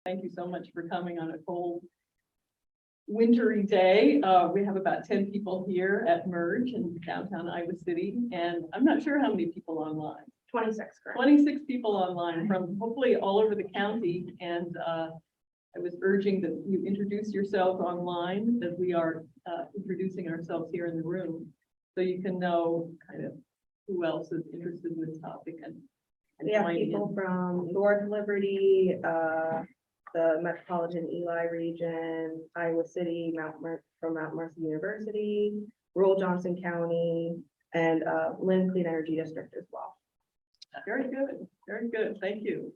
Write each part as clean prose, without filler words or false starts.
Thank you so much for coming on a cold, wintry day. We have about 10 people here at Merge in downtown Iowa City, and I'm not sure how many people online. 26, correct. 26 people online from hopefully all over the county, and I was urging that you introduce yourself online as we are introducing ourselves here in the room, so you can know kind of who else is interested in this topic. And We have join people in. from North Liberty, the Metropolitan Eli region, Iowa City, from Mount Mercy University, rural Johnson County, and Lynn Clean Energy District as well. Very good, very good. Thank you.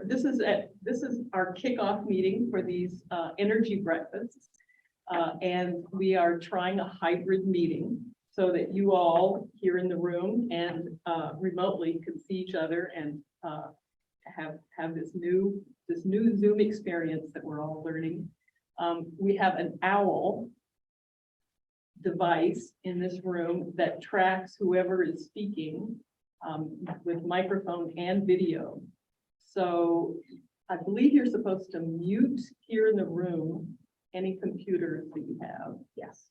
This is our kickoff meeting for these energy breakfasts. And we are trying a hybrid meeting so that you all here in the room and remotely can see each other and have this new Zoom experience that we're all learning. We have an owl device in this room that tracks whoever is speaking with microphone and video. So I believe you're supposed to mute here in the room any computers that you have. Yes.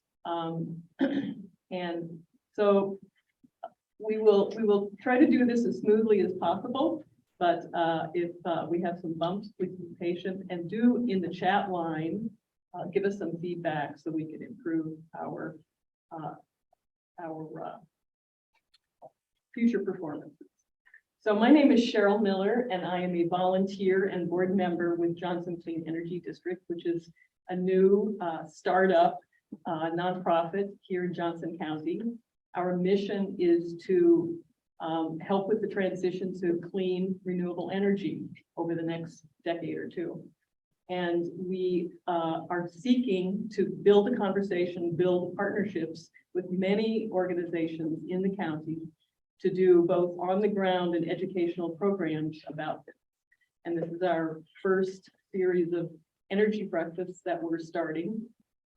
And so we will try to do this as smoothly as possible, but if we have some bumps, please be patient and do in the chat line, give us some feedback so we can improve our future performances. So my name is Cheryl Miller, and I am a volunteer and board member with Johnson Clean Energy District, which is a new startup nonprofit here in Johnson County. Our mission is to help with the transition to clean, renewable energy over the next decade or two. And we are seeking to build a conversation, build partnerships with many organizations in the county to do both on the ground and educational programs about this. And this is our first series of energy breakfasts that we're starting.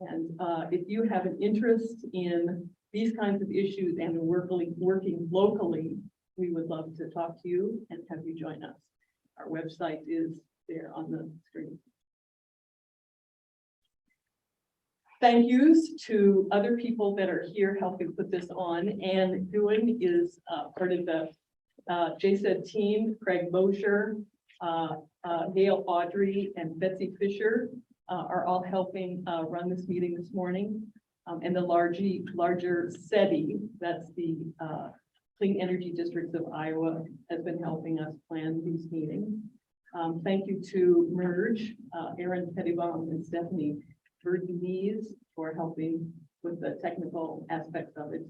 And if you have an interest in these kinds of issues and working locally, we would love to talk to you and have you join us. Our website is there on the screen. Thank yous to other people that are here helping put this on, and doing is part of the JCED team. Craig Mosher, Gail Audrey, and Betsy Fisher are all helping run this meeting this morning. And the larger SEDI, that's the Clean Energy Districts of Iowa, has been helping us plan these meetings. Thank you to Merge, Aaron Pettybaum and Stephanie Verdeniz for helping with the technical aspects of it.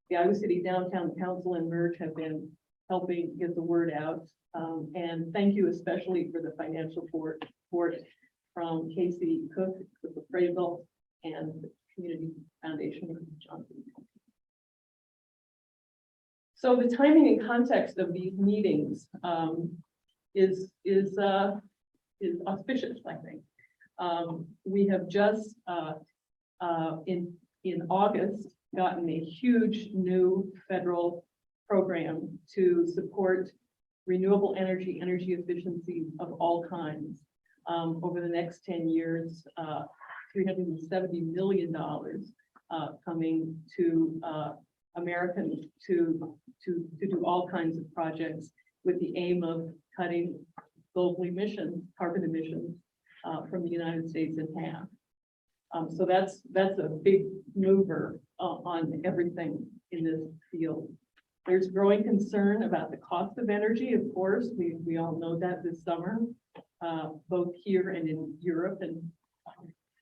The Iowa City Downtown Council and Merge have been helping get the word out. And thank you especially for the financial support from Casey Cook with appraisal and the Community Foundation of Johnson. So the timing and context of these meetings is auspicious, I think. We have just in August gotten a huge new federal program to support renewable energy efficiency of all kinds. Over the next 10 years, $370 million coming to Americans to do all kinds of projects with the aim of cutting global emissions, carbon emissions from the United States in half. So that's a big mover on everything in this field. There's growing concern about the cost of energy. Of course, we all know that this summer, both here and in Europe,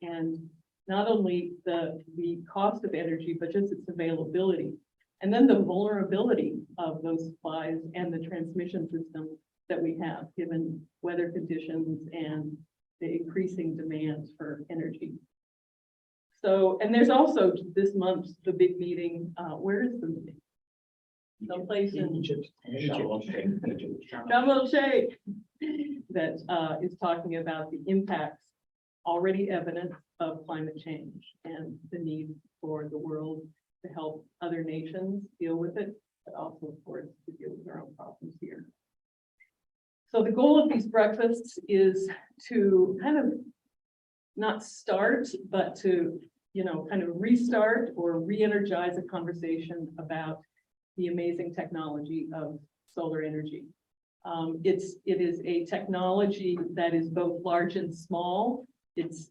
and not only the cost of energy, but just its availability, and then the vulnerability of those supplies and the transmission system that we have, given weather conditions and the increasing demands for energy. So, and there's also this month, the big meeting, where is the meeting? Someplace in Egypt. Sharm el-Sheikh that is talking about the impacts already evident of climate change and the need for the world to help other nations deal with it, but also, of course, to deal with our own problems here. So the goal of these breakfasts is to kind of not start, but to, kind of restart or re-energize a conversation about the amazing technology of solar energy. It is a technology that is both large and small. It's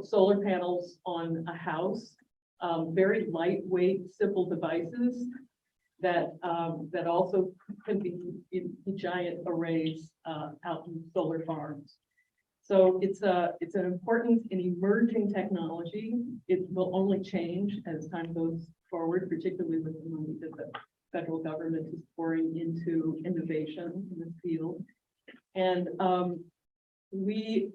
solar panels on a house, very lightweight, simple devices that also can be in giant arrays out in solar farms. So it's an important and emerging technology. It will only change as time goes forward, particularly with the money that the federal government is pouring into innovation in this field. And we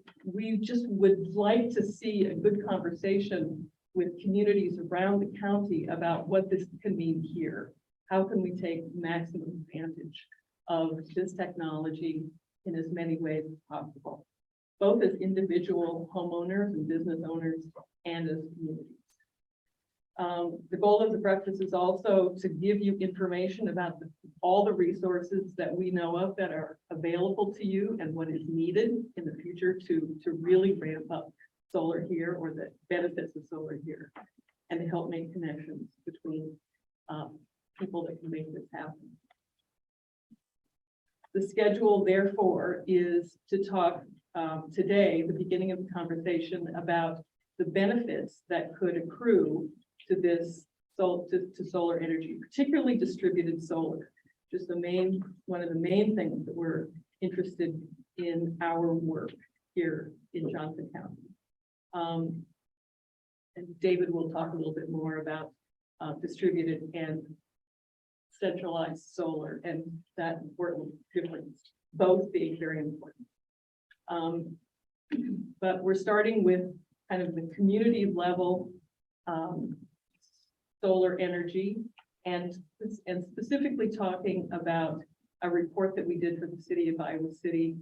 just would like to see a good conversation with communities around the county about what this can mean here. How can we take maximum advantage of this technology in as many ways as possible, both as individual homeowners and business owners and as communities. The goal of the breakfast is also to give you information about all the resources that we know of that are available to you and what is needed in the future to really ramp up solar here, or the benefits of solar here, and to help make connections between people that can make this happen. The schedule, therefore, is to talk today, the beginning of the conversation, about the benefits that could accrue to this to solar energy, particularly distributed solar. Just one of the main things that we're interested in our work here in Johnson County. And David will talk a little bit more about distributed and centralized solar and that important difference, both being very important. But we're starting with kind of the community level solar energy, and specifically talking about a report that we did for the city of Iowa City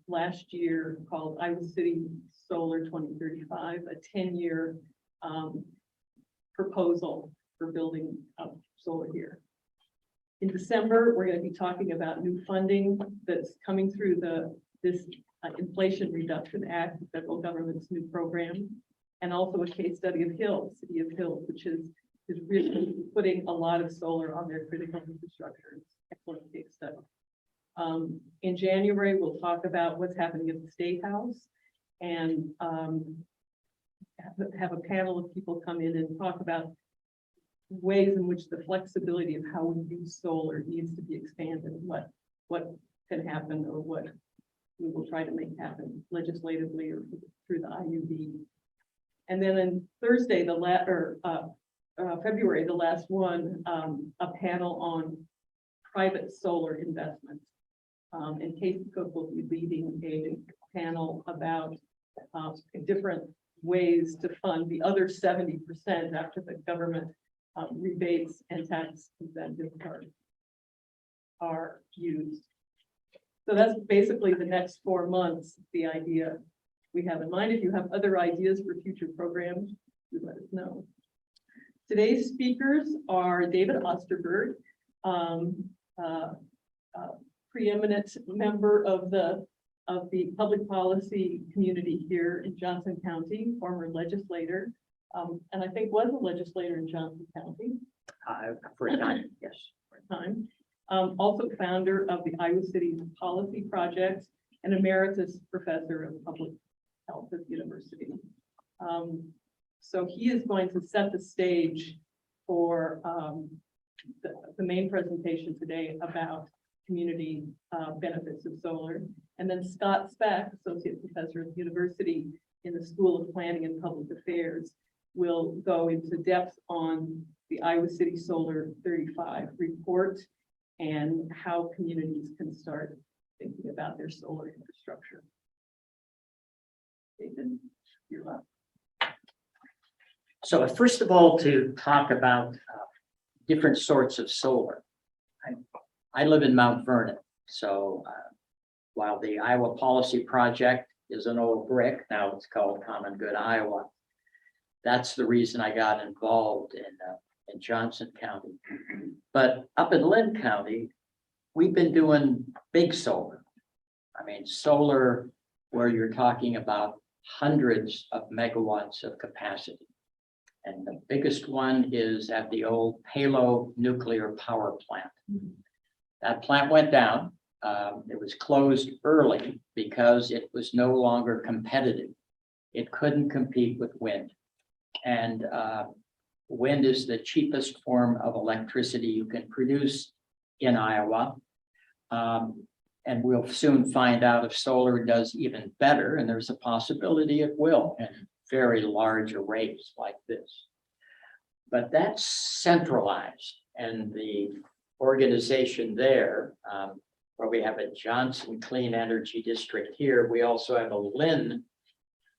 last year called Iowa City Solar 2035, a 10-year proposal for building up solar here. In December, we're going to be talking about new funding that's coming through this Inflation Reduction Act, the federal government's new program, and also a case study of Hills, City of Hills, which is really putting a lot of solar on their critical infrastructure. Excellent case study. In January, we'll talk about what's happening at the State House, and have a panel of people come in and talk about ways in which the flexibility of how we use solar needs to be expanded, what can happen, or what we will try to make happen legislatively or through the IUB. And then on Thursday, February, the last one, a panel on private solar investments. And Casey Cook will be leading a panel about different ways to fund the other 70% after the government rebates and tax incentives are used. So that's basically the next 4 months, the idea we have in mind. If you have other ideas for future programs, do let us know. Today's speakers are David Osterberg, preeminent member of the public policy community here in Johnson County, former legislator, and I think was a legislator in Johnson County. For a time, yes. For a time. Also founder of the Iowa City Policy Project and emeritus professor of public health at the university. So he is going to set the stage for the main presentation today about community benefits of solar. And then Scott Spak, associate professor at the university in the School of Planning and Public Affairs, will go into depth on the Iowa City Solar 35 report and how communities can start thinking about their solar infrastructure. David, you're up. So first of all, to talk about different sorts of solar. I live in Mount Vernon, so while the Iowa Policy Project is an old brick, now it's called Common Good Iowa. That's the reason I got involved in Johnson County. But up in Lynn County, we've been doing big solar. I mean, solar where you're talking about hundreds of megawatts of capacity. And the biggest one is at the old Palo nuclear power plant. That plant went down. It was closed early because it was no longer competitive. It couldn't compete with wind. And wind is the cheapest form of electricity you can produce in Iowa. And we'll soon find out if solar does even better, and there's a possibility it will in very large arrays like this. But that's centralized, and the organization there, where we have a Johnson Clean Energy District here, we also have a Lynn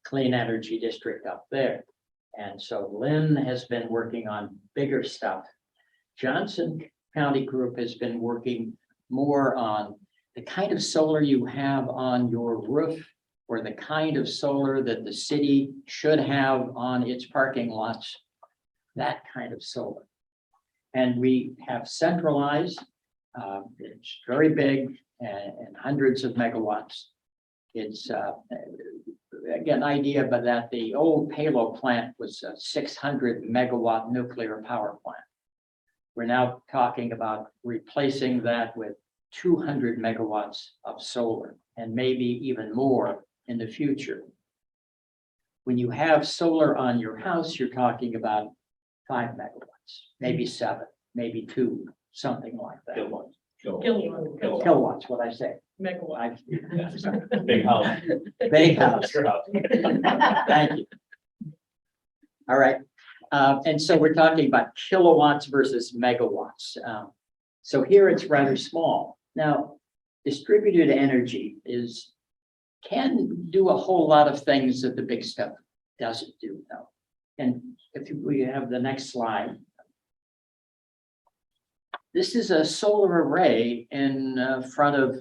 Clean Energy District up there. And so Lynn has been working on bigger stuff. Johnson County Group has been working more on the kind of solar you have on your roof, or the kind of solar that the city should have on its parking lots, that kind of solar. And we have centralized, it's very big and hundreds of megawatts. It's again, idea, but that the old Palo plant was a 600 megawatt nuclear power plant. We're now talking about replacing that with 200 megawatts of solar, and maybe even more in the future. When you have solar on your house, you're talking about 5 megawatts, maybe 7, maybe 2, something like that. Kilowatts, what I say. Megawatt. Big house. Big house. Your house. Thank you. All right. And so we're talking about kilowatts versus megawatts. So here it's rather small. Now, distributed energy can do a whole lot of things that the big stuff doesn't do, though. And if we have the next slide. This is a solar array in front of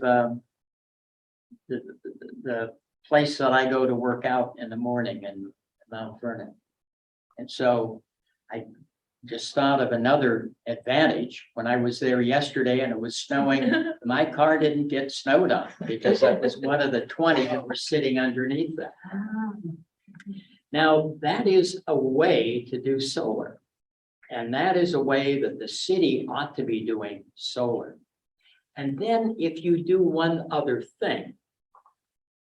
the place that I go to work out in the morning in Mount Vernon. And so I just thought of another advantage. When I was there yesterday and it was snowing, my car didn't get snowed on because that was one of the 20 that were sitting underneath that. Now, that is a way to do solar. And that is a way that the city ought to be doing solar. And then if you do one other thing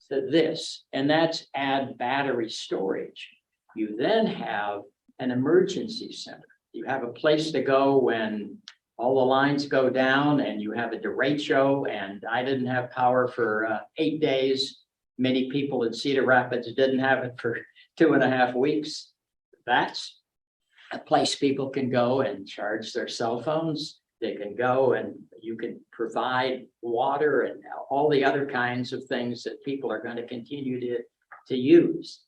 to this, and that's add battery storage, you then have an emergency center. You have a place to go when all the lines go down and you have a derecho, and I didn't have power for 8 days. Many people in Cedar Rapids didn't have it for 2.5 weeks. That's a place people can go and charge their cell phones. They can go and you can provide water and all the other kinds of things that people are going to continue to use.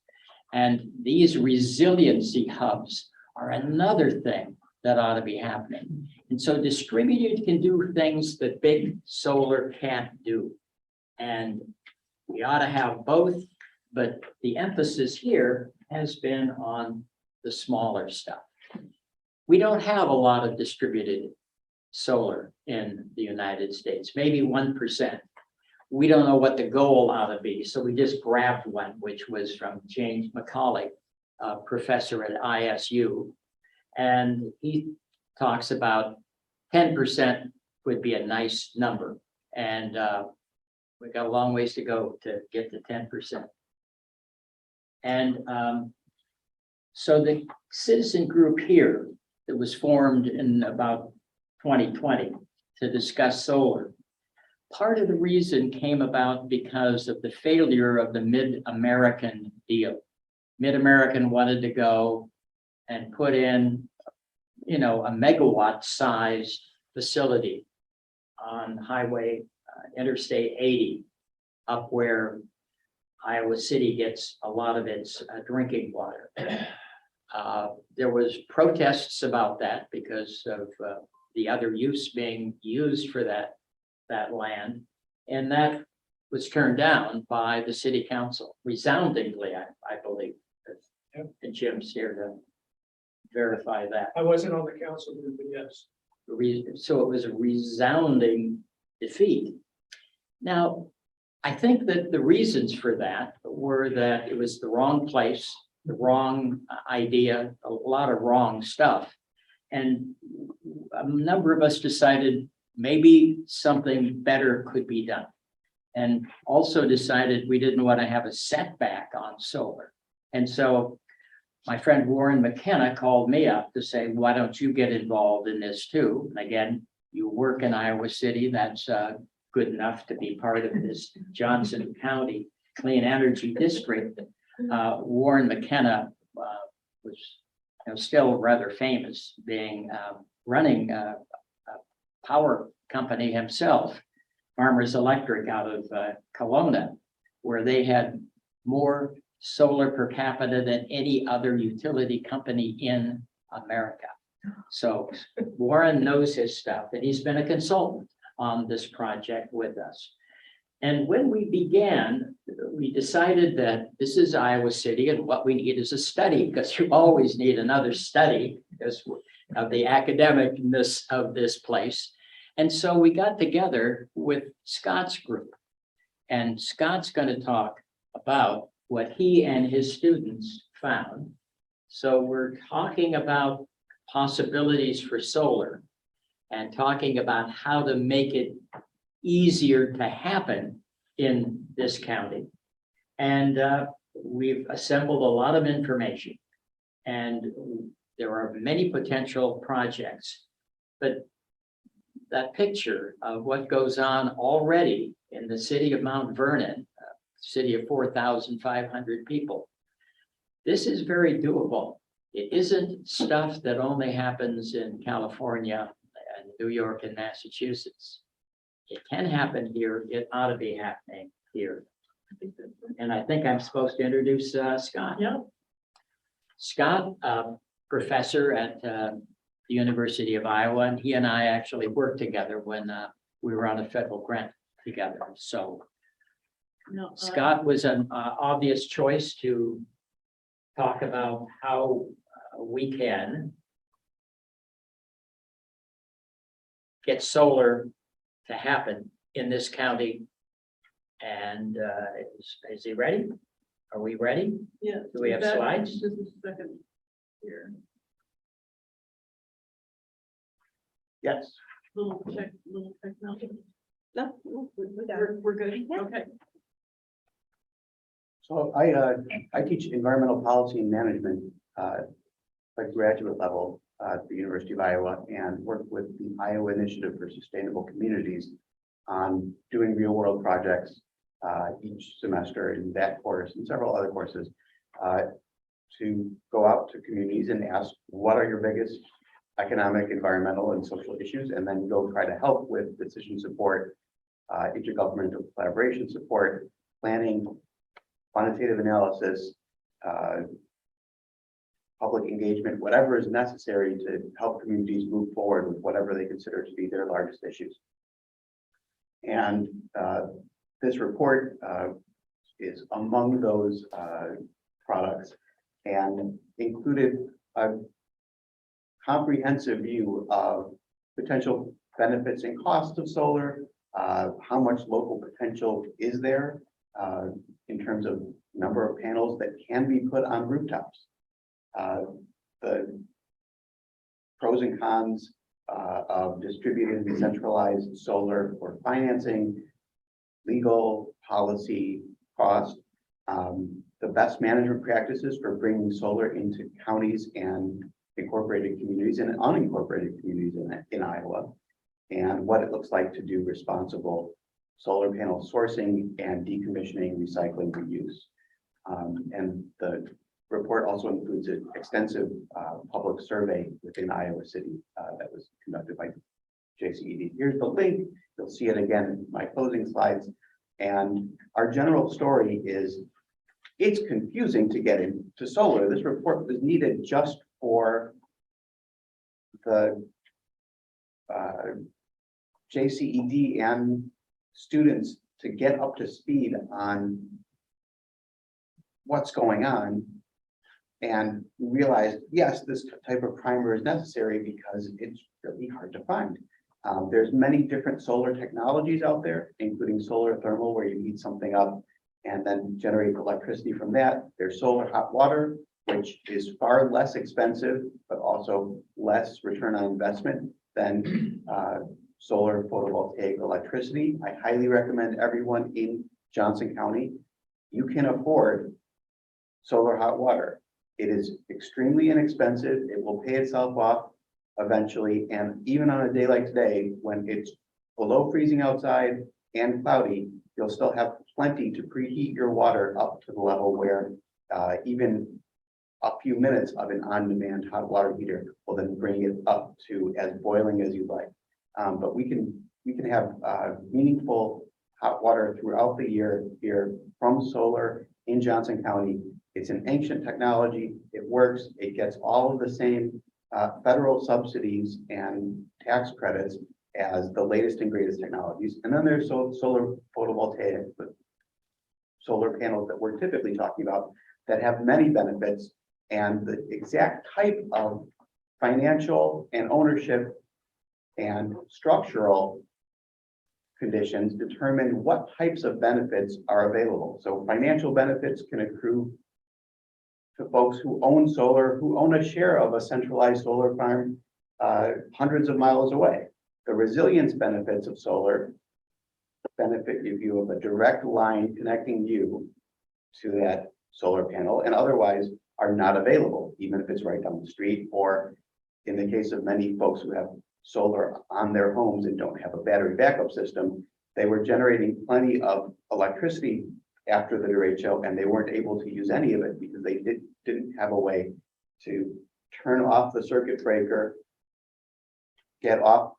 And these resiliency hubs are another thing that ought to be happening. And so distributed can do things that big solar can't do. And we ought to have both, but the emphasis here has been on the smaller stuff. We don't have a lot of distributed solar in the United States, maybe 1%. We don't know what the goal ought to be, so we just grabbed one, which was from James McCauley, a professor at ISU. And he talks about 10% would be a nice number. And we've got a long ways to go to get to 10%. And so the citizen group here that was formed in about 2020 to discuss solar, part of the reason came about because of the failure of the Mid-American deal. Mid-American wanted to go and put in, a megawatt sized facility on Highway Interstate 80, up where Iowa City gets a lot of its drinking water. There was protests about that because of the other use being used for that land, and that was turned down by the city council resoundingly, I believe. And Jim's here to verify that. I wasn't on the council, but yes. So it was a resounding defeat. Now, I think that the reasons for that were that it was the wrong place, the wrong idea, a lot of wrong stuff. And a number of us decided maybe something better could be done. And also decided we didn't want to have a setback on solar. And so my friend Warren McKenna called me up to say, why don't you get involved in this too? And again, you work in Iowa City, that's good enough to be part of this Johnson County Clean Energy District. Warren McKenna was still rather famous, being running a power company himself, Farmers Electric out of Kelowna, where they had more solar per capita than any other utility company in America. So Warren knows his stuff, and he's been a consultant on this project with us. And when we began, we decided that this is Iowa City, and what we need is a study, because you always need another study because of the academicness of this place. And so we got together with Scott's group, and Scott's going to talk about what he and his students found. So we're talking about possibilities for solar and talking about how to make it easier to happen in this county. And we've assembled a lot of information, and there are many potential projects, but that picture of what goes on already in the city of Mount Vernon, city of 4,500 people, this is very doable. It isn't stuff that only happens in California and New York and Massachusetts. It can happen here. It ought to be happening here. And I think I'm supposed to introduce Scott. Yeah. Scott, professor at the University of Iowa, and he and I actually worked together when we were on a federal grant together. So No, Scott was an obvious choice to talk about how we can get solar to happen in this county. And is he ready? Are we ready? yeah. Do we have slides? Just a second here. Yes. Little technology. No, we got it. We're good? Yeah. Okay. So I teach environmental policy and management at graduate level at the University of Iowa, and work with the Iowa Initiative for Sustainable Communities on doing real world projects each semester in that course and several other courses to go out to communities and ask, what are your biggest economic, environmental, and social issues, and then go try to help with decision support, intergovernmental collaboration support, planning, quantitative analysis, public engagement, whatever is necessary to help communities move forward with whatever they consider to be their largest issues. And this report is among those products and included a comprehensive view of potential benefits and costs of solar, how much local potential is there in terms of number of panels that can be put on rooftops, the pros and cons of distributed decentralized solar for financing, legal, policy, cost, the best management practices for bringing solar into counties and incorporated communities and unincorporated communities in Iowa, and what it looks like to do responsible solar panel sourcing and decommissioning, recycling, reuse. And the report also includes an extensive public survey within Iowa City that was conducted by JCED. Here's the link. You'll see it again in my closing slides. And our general story is, it's confusing to get into solar. This report was needed just for the JCED and students to get up to speed on what's going on and realize, yes, this type of primer is necessary because it's really hard to find. There's many different solar technologies out there, including solar thermal, where you heat something up and then generate electricity from that. There's solar hot water, which is far less expensive, but also less return on investment than solar photovoltaic electricity. I highly recommend everyone in Johnson County, you can afford solar hot water. It is extremely inexpensive. It will pay itself off eventually. And even on a day like today, when it's below freezing outside and cloudy, you'll still have plenty to preheat your water up to the level where even a few minutes of an on-demand hot water heater will then bring it up to as boiling as you'd like. But we can have meaningful hot water throughout the year here from solar in Johnson County. It's an ancient technology. It works. It gets all of the same federal subsidies and tax credits as the latest and greatest technologies. And then there's solar photovoltaic, solar panels that we're typically talking about that have many benefits, and the exact type of financial and ownership and structural conditions determine what types of benefits are available. So financial benefits can accrue to folks who own solar, who own a share of a centralized solar farm hundreds of miles away. The resilience benefits of solar benefit you of a direct line connecting you to that solar panel, and otherwise are not available, even if it's right down the street, or in the case of many folks who have solar on their homes and don't have a battery backup system, they were generating plenty of electricity after the derecho, and they weren't able to use any of it because they didn't have a way to turn off the circuit breaker, get off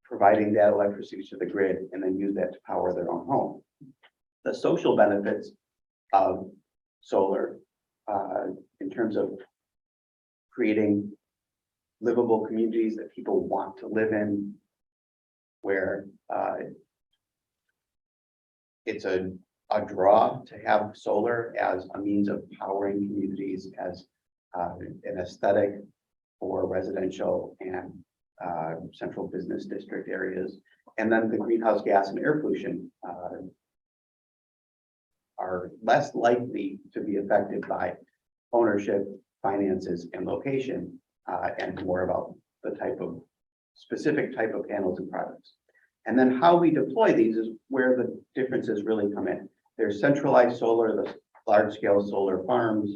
providing that electricity to the grid, and then use that to power their own home. The social benefits of solar in terms of creating livable communities that people want to live in, where it's a draw to have solar as a means of powering communities, as an aesthetic for residential and central business district areas. And then the greenhouse gas and air pollution are less likely to be affected by ownership, finances, and location, and more about the specific type of panels and products. And then how we deploy these is where the differences really come in. There's centralized solar, the large-scale solar farms,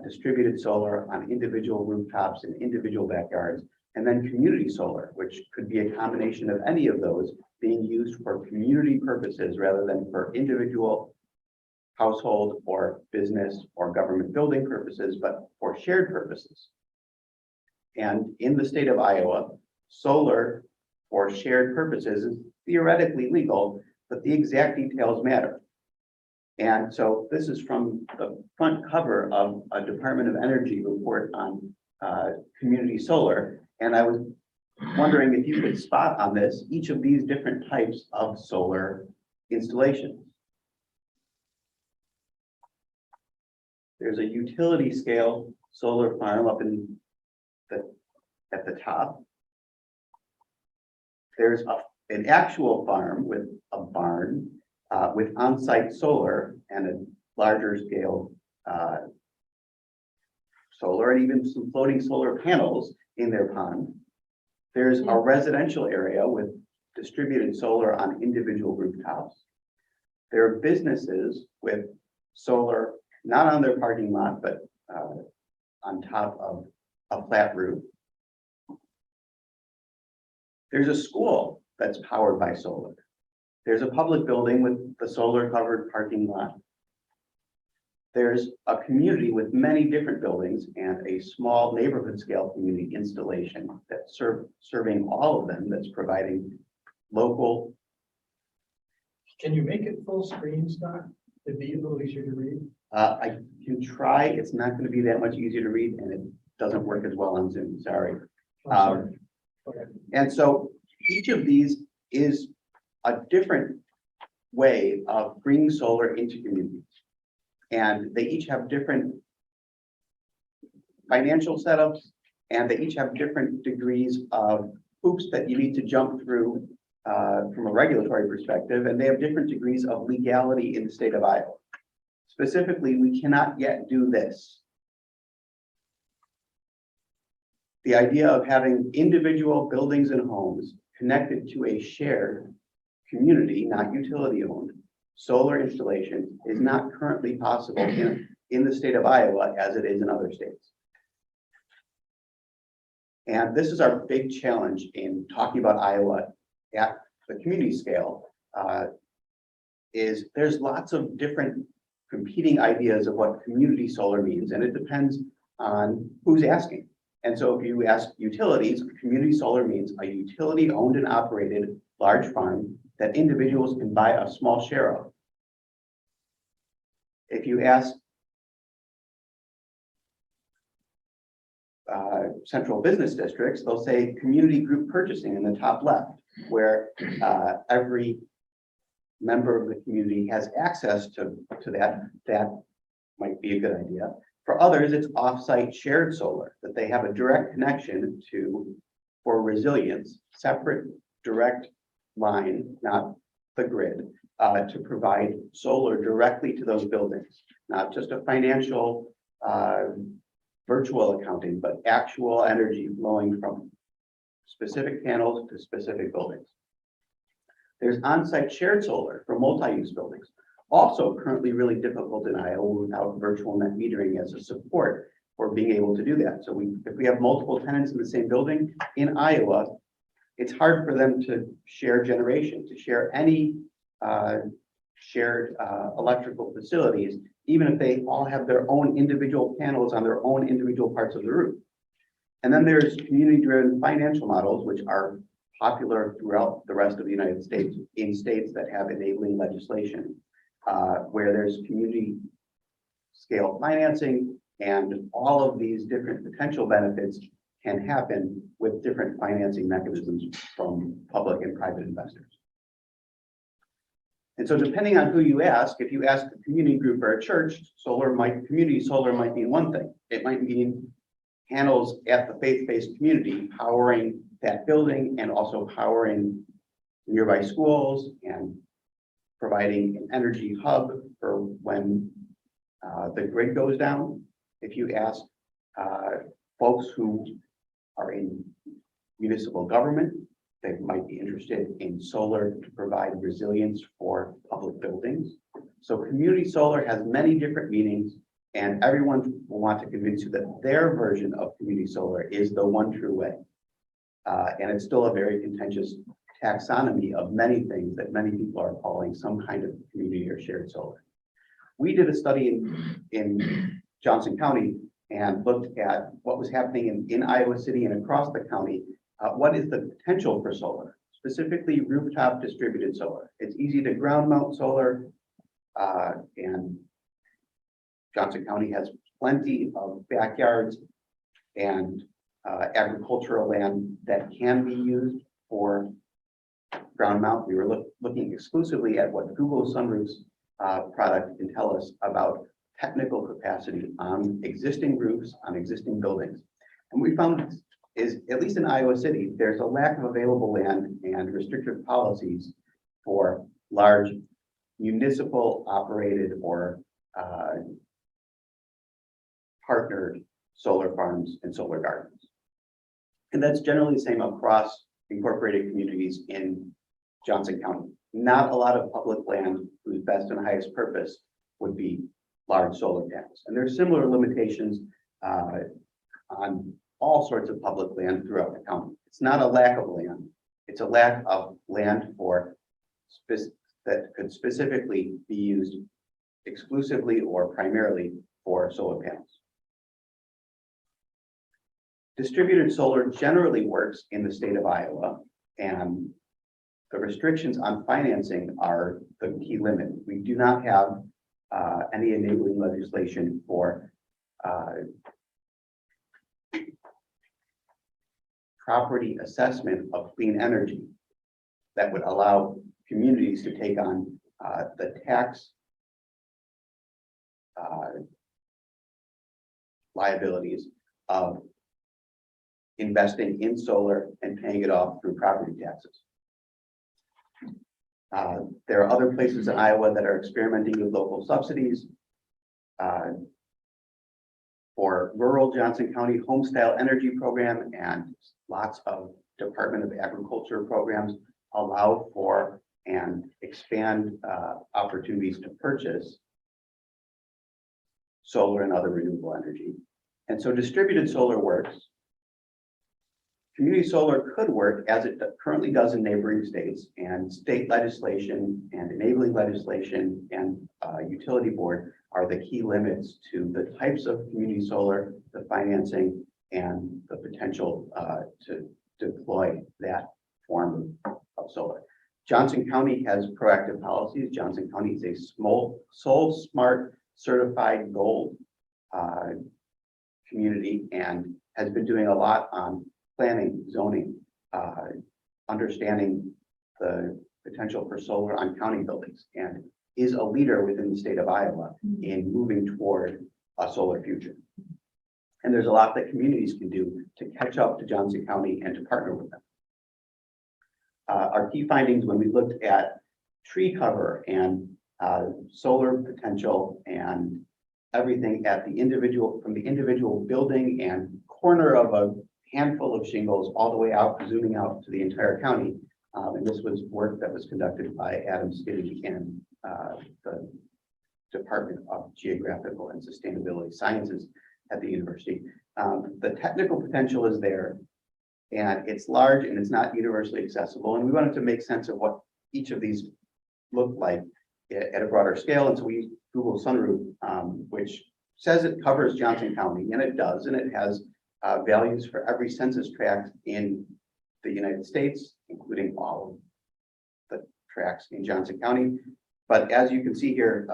distributed solar on individual rooftops and individual backyards, and then community solar, which could be a combination of any of those being used for community purposes rather than for individual household or business or government building purposes, but for shared purposes. And in the state of Iowa, solar for shared purposes is theoretically legal, but the exact details matter. And so this is from the front cover of a Department of Energy report on community solar. And I was wondering if you could spot on this each of these different types of solar installations. There's a utility scale solar farm up in at the top. There's an actual farm with a barn with on-site solar and a larger scale solar, and even some floating solar panels in their pond. There's a residential area with distributed solar on individual rooftops. There are businesses with solar not on their parking lot, but on top of a flat roof. There's a school that's powered by solar. There's a public building with the solar covered parking lot. There's a community with many different buildings and a small neighborhood scale community installation that's serving all of them, that's providing local. Can you make it full screen, Scott? It'd be a little easier to read. I can try. It's not going to be that much easier to read, and it doesn't work as well on Zoom. Sorry. Okay. And so each of these is a different way of bringing solar into communities. And they each have different financial setups, and they each have different degrees of hoops that you need to jump through from a regulatory perspective, and they have different degrees of legality in the state of Iowa. Specifically, we cannot yet do this. The idea of having individual buildings and homes connected to a shared community, not utility-owned, solar installation is not currently possible in the state of Iowa as it is in other states. And this is our big challenge in talking about Iowa at the community scale, is there's lots of different competing ideas of what community solar means, and it depends on who's asking. And so if you ask utilities, community solar means a utility owned and operated large farm that individuals can buy a small share of. If you ask central business districts, they'll say community group purchasing in the top left, where every member of the community has access to that. That might be a good idea. For others, it's offsite shared solar that they have a direct connection to for resilience, separate direct line, not the grid, to provide solar directly to those buildings, not just a financial virtual accounting, but actual energy flowing from specific panels to specific buildings. There's on-site shared solar for multi-use buildings, also currently really difficult in Iowa without virtual net metering as a support for being able to do that. So if we have multiple tenants in the same building in Iowa, it's hard for them to share generation, to share any shared electrical facilities, even if they all have their own individual panels on their own individual parts of the roof. And then there's community-driven financial models, which are popular throughout the rest of the United States, in states that have enabling legislation, where there's community scale financing, and all of these different potential benefits can happen with different financing mechanisms from public and private investors. And so depending on who you ask, if you ask a community group or a church, community solar might mean one thing. It might mean panels at the faith-based community powering that building and also powering nearby schools and providing an energy hub for when the grid goes down. If you ask folks who are in municipal government, they might be interested in solar to provide resilience for public buildings. So community solar has many different meanings, and everyone will want to convince you that their version of community solar is the one true way. And it's still a very contentious taxonomy of many things that many people are calling some kind of community or shared solar. We did a study in Johnson County and looked at what was happening in Iowa City and across the county. What is the potential for solar, specifically rooftop distributed solar? It's easy to ground mount solar, and Johnson County has plenty of backyards and agricultural land that can be used for ground mount. We were looking exclusively at what Google Sunroof's product can tell us about technical capacity on existing roofs, on existing buildings. And we found is, at least in Iowa City, there's a lack of available land and restrictive policies for large municipal operated or partnered solar farms and solar gardens. And that's generally the same across incorporated communities in Johnson County. Not a lot of public land whose best and highest purpose would be large solar panels. And there's similar limitations on all sorts of public land throughout the county. It's not a lack of land. It's a lack of land for that could specifically be used exclusively or primarily for solar panels. Distributed solar generally works in the state of Iowa, and the restrictions on financing are the key limit. We do not have any enabling legislation for property assessment of clean energy that would allow communities to take on the tax liabilities of investing in solar and paying it off through property taxes. There are other places in Iowa that are experimenting with local subsidies. For rural Johnson County homestyle energy program and lots of Department of Agriculture programs allow for and expand opportunities to purchase solar and other renewable energy. And so distributed solar works. Community solar could work as it currently does in neighboring states, and state legislation and enabling legislation and utility board are the key limits to the types of community solar, the financing, and the potential to deploy that form of solar. Johnson County has proactive policies. Johnson County is a Soul Smart certified gold community and has been doing a lot on planning, zoning, understanding the potential for solar on county buildings, and is a leader within the state of Iowa in moving toward a solar future. And there's a lot that communities can do to catch up to Johnson County and to partner with them. Our key findings when we looked at tree cover and solar potential and everything at the individual, from the individual building and corner of a handful of shingles all the way out, zooming out to the entire county. And this was work that was conducted by Adam Skiddy and the Department of Geographical and Sustainability Sciences at the university. The technical potential is there, and it's large and it's not universally accessible. And we wanted to make sense of what each of these look like at a broader scale. And so we used Google Sunroof, which says it covers Johnson County, and it does, and it has values for every census tract in the United States, including all of the tracts in Johnson County. But as you can see here,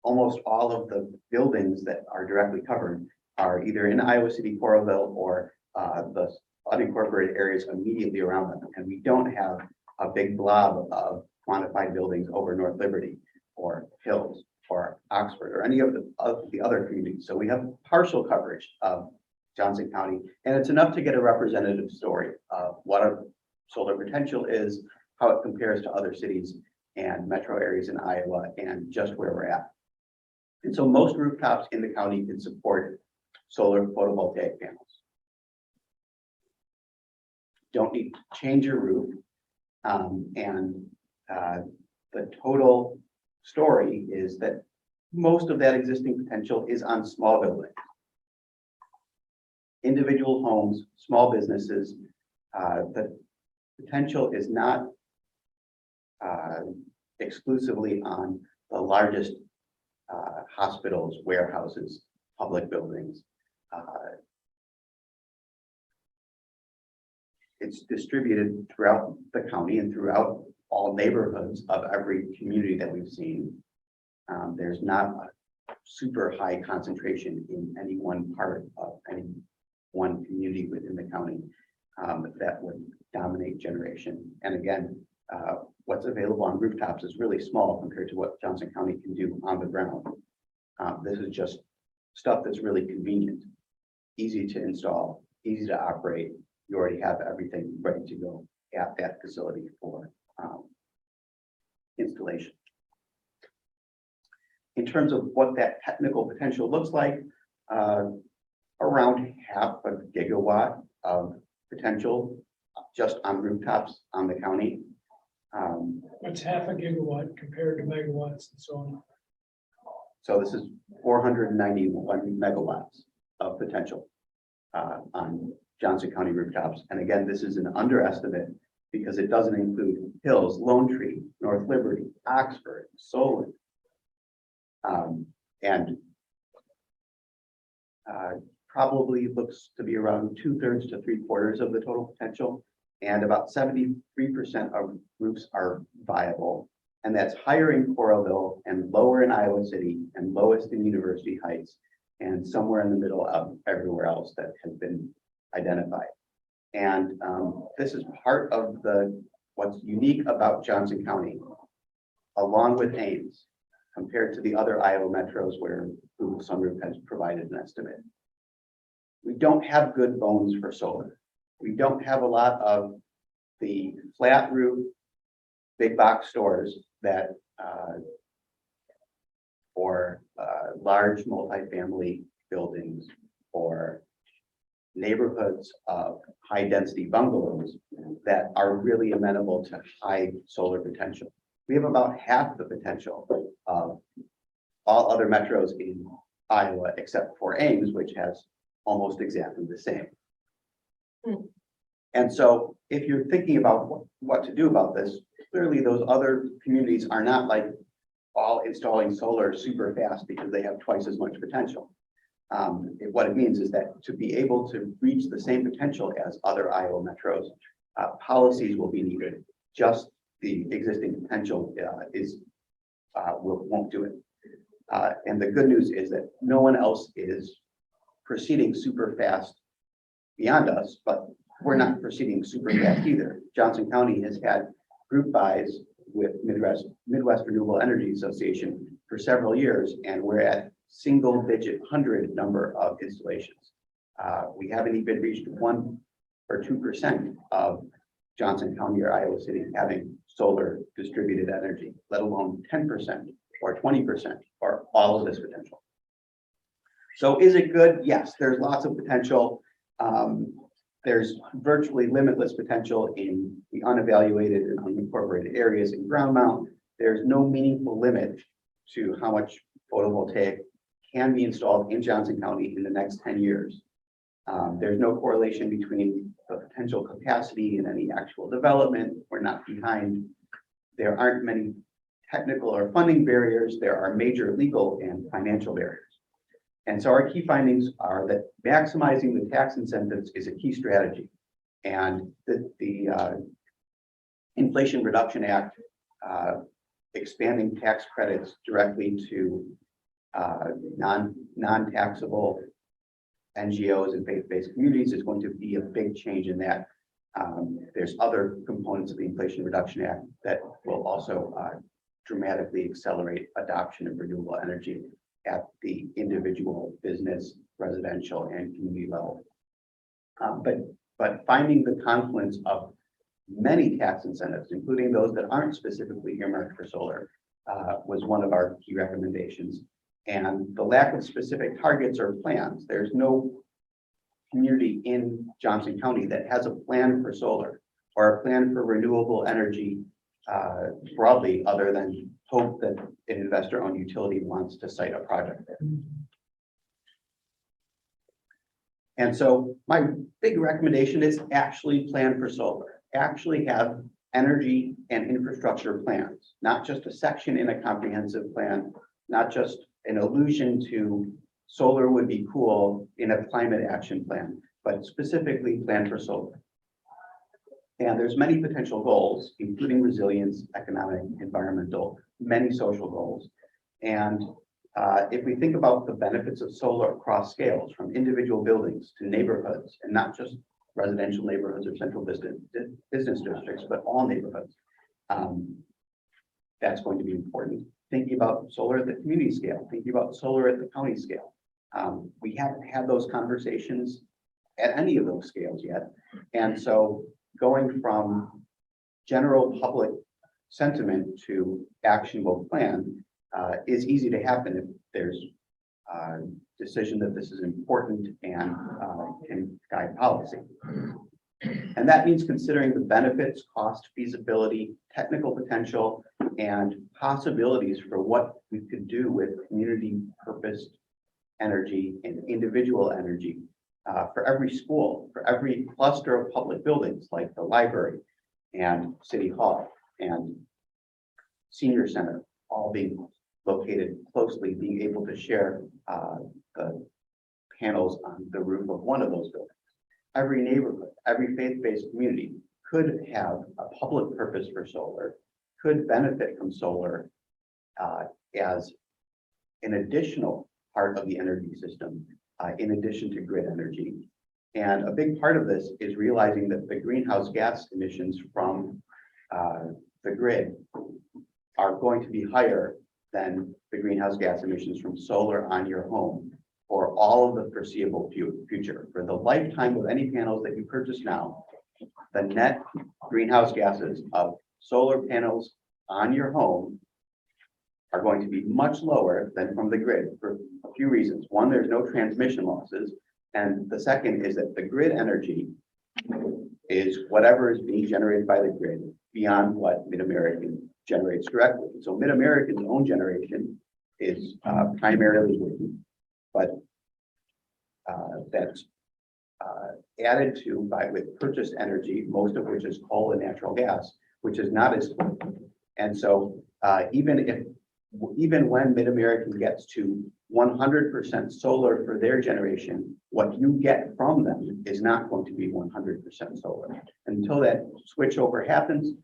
almost all of the buildings that are directly covered are either in Iowa City, Coralville, or the unincorporated areas immediately around them. And we don't have a big blob of quantified buildings over North Liberty or Hills or Oxford or any of the other communities. So we have partial coverage of Johnson County, and it's enough to get a representative story of what our solar potential is, how it compares to other cities and metro areas in Iowa, and just where we're at. And so most rooftops in the county can support solar photovoltaic panels. Don't need to change your roof. The total story is that most of that existing potential is on small buildings. Individual homes, small businesses. The potential is not exclusively on the largest hospitals, warehouses, public buildings. It's distributed throughout the county and throughout all neighborhoods of every community that we've seen. There's not a super high concentration in any one part of any one community within the county that would dominate generation. And again, what's available on rooftops is really small compared to what Johnson County can do on the ground. This is just stuff that's really convenient, easy to install, easy to operate. You already have everything ready to go at that facility for installation. In terms of what that technical potential looks like, around 0.5 gigawatt of potential just on rooftops on the county. What's 0.5 gigawatt compared to megawatts and so on? So this is 491 megawatts of potential on Johnson County rooftops. And again, this is an underestimate because it doesn't include Hills, Lone Tree, North Liberty, Oxford, Solon, and probably looks to be around 2/3 to 3/4 of the total potential. And about 73% of roofs are viable. And that's higher in Coralville and lower in Iowa City and lowest in University Heights and somewhere in the middle of everywhere else that has been identified. And this is part of what's unique about Johnson County, along with Ames, compared to the other Iowa metros where Google Sunroof has provided an estimate. we don't have good bones for solar. We don't have a lot of the flat roof, big box stores that or large multifamily buildings or neighborhoods of high density bungalows that are really amenable to high solar potential. We have about half the potential of all other metros in Iowa except for Ames, which has almost exactly the same. And so if you're thinking about what to do about this, clearly those other communities are not like all installing solar super fast because they have twice as much potential. What it means is that to be able to reach the same potential as other Iowa metros, policies will be needed. Just the existing potential won't do it. And the good news is that no one else is proceeding super fast beyond us, but we're not proceeding super fast either. Johnson County has had group buys with Midwest Renewable Energy Association for several years, and we're at single-digit 100 number of installations. We haven't even reached 1 or 2% of Johnson County or Iowa City having solar distributed energy, let alone 10% or 20% or all of this potential. So is it good? Yes, there's lots of potential. There's virtually limitless potential in the unevaluated and unincorporated areas in ground mount. There's no meaningful limit to how much photovoltaic can be installed in Johnson County in the next 10 years. There's no correlation between the potential capacity and any actual development. We're not behind. There aren't many technical or funding barriers. There are major legal and financial barriers. And so our key findings are that maximizing the tax incentives is a key strategy. And the Inflation Reduction Act, expanding tax credits directly to non-taxable NGOs and faith-based communities is going to be a big change in that. There's other components of the Inflation Reduction Act that will also dramatically accelerate adoption of renewable energy at the individual, business, residential, and community level. But finding the confluence of many tax incentives, including those that aren't specifically earmarked for solar, was one of our key recommendations. And the lack of specific targets or plans, there's no community in Johnson County that has a plan for solar or a plan for renewable energy broadly, other than hope that an investor-owned utility wants to site a project there. And so my big recommendation is actually plan for solar, actually have energy and infrastructure plans, not just a section in a comprehensive plan, not just an allusion to solar would be cool in a climate action plan, but specifically plan for solar. And there's many potential goals, including resilience, economic, environmental, many social goals. And if we think about the benefits of solar across scales, from individual buildings to neighborhoods, and not just residential neighborhoods or central business districts, but all neighborhoods, that's going to be important. Thinking about solar at the community scale, thinking about solar at the county scale. We haven't had those conversations at any of those scales yet. And so going from general public sentiment to actionable plan is easy to happen if there's a decision that this is important and can guide policy. And that means considering the benefits, cost, feasibility, technical potential, and possibilities for what we could do with community purposed energy and individual energy for every school, for every cluster of public buildings like the library and city hall and senior center, all being located closely, being able to share the panels on the roof of one of those buildings. Every neighborhood, every faith-based community could have a public purpose for solar, could benefit from solar as an additional part of the energy system, in addition to grid energy. And a big part of this is realizing that the greenhouse gas emissions from the grid are going to be higher than the greenhouse gas emissions from solar on your home for all of the foreseeable future. For the lifetime of any panels that you purchase now, the net greenhouse gases of solar panels on your home are going to be much lower than from the grid for a few reasons. One, there's no transmission losses. And the second is that the grid energy is whatever is being generated by the grid beyond what Mid-American generates directly. So Mid-American's own generation is primarily wind, but that's added to with purchased energy, most of which is coal and natural gas, which is not as clean. And so even when Mid-American gets to 100% solar for their generation, what you get from them is not going to be 100% solar. Until that switchover happens,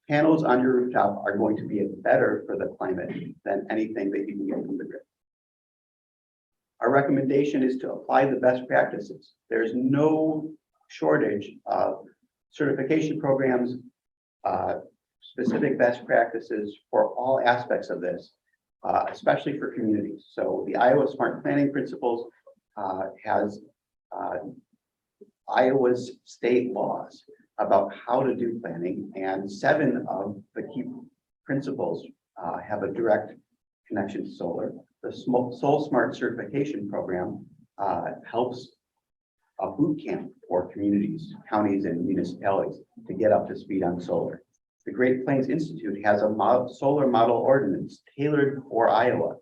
panels on your rooftop are going to be better for the climate than anything that you can get from the grid. Our recommendation is to apply the best practices. There's no shortage of certification programs, specific best practices for all aspects of this, especially for communities. So the Iowa Smart Planning Principles has Iowa's state laws about how to do planning, and 7 of the key principles have a direct connection to solar. The Soul Smart certification program helps a boot camp for communities, counties, and municipalities to get up to speed on solar. The Great Plains Institute has a solar model ordinance tailored for Iowa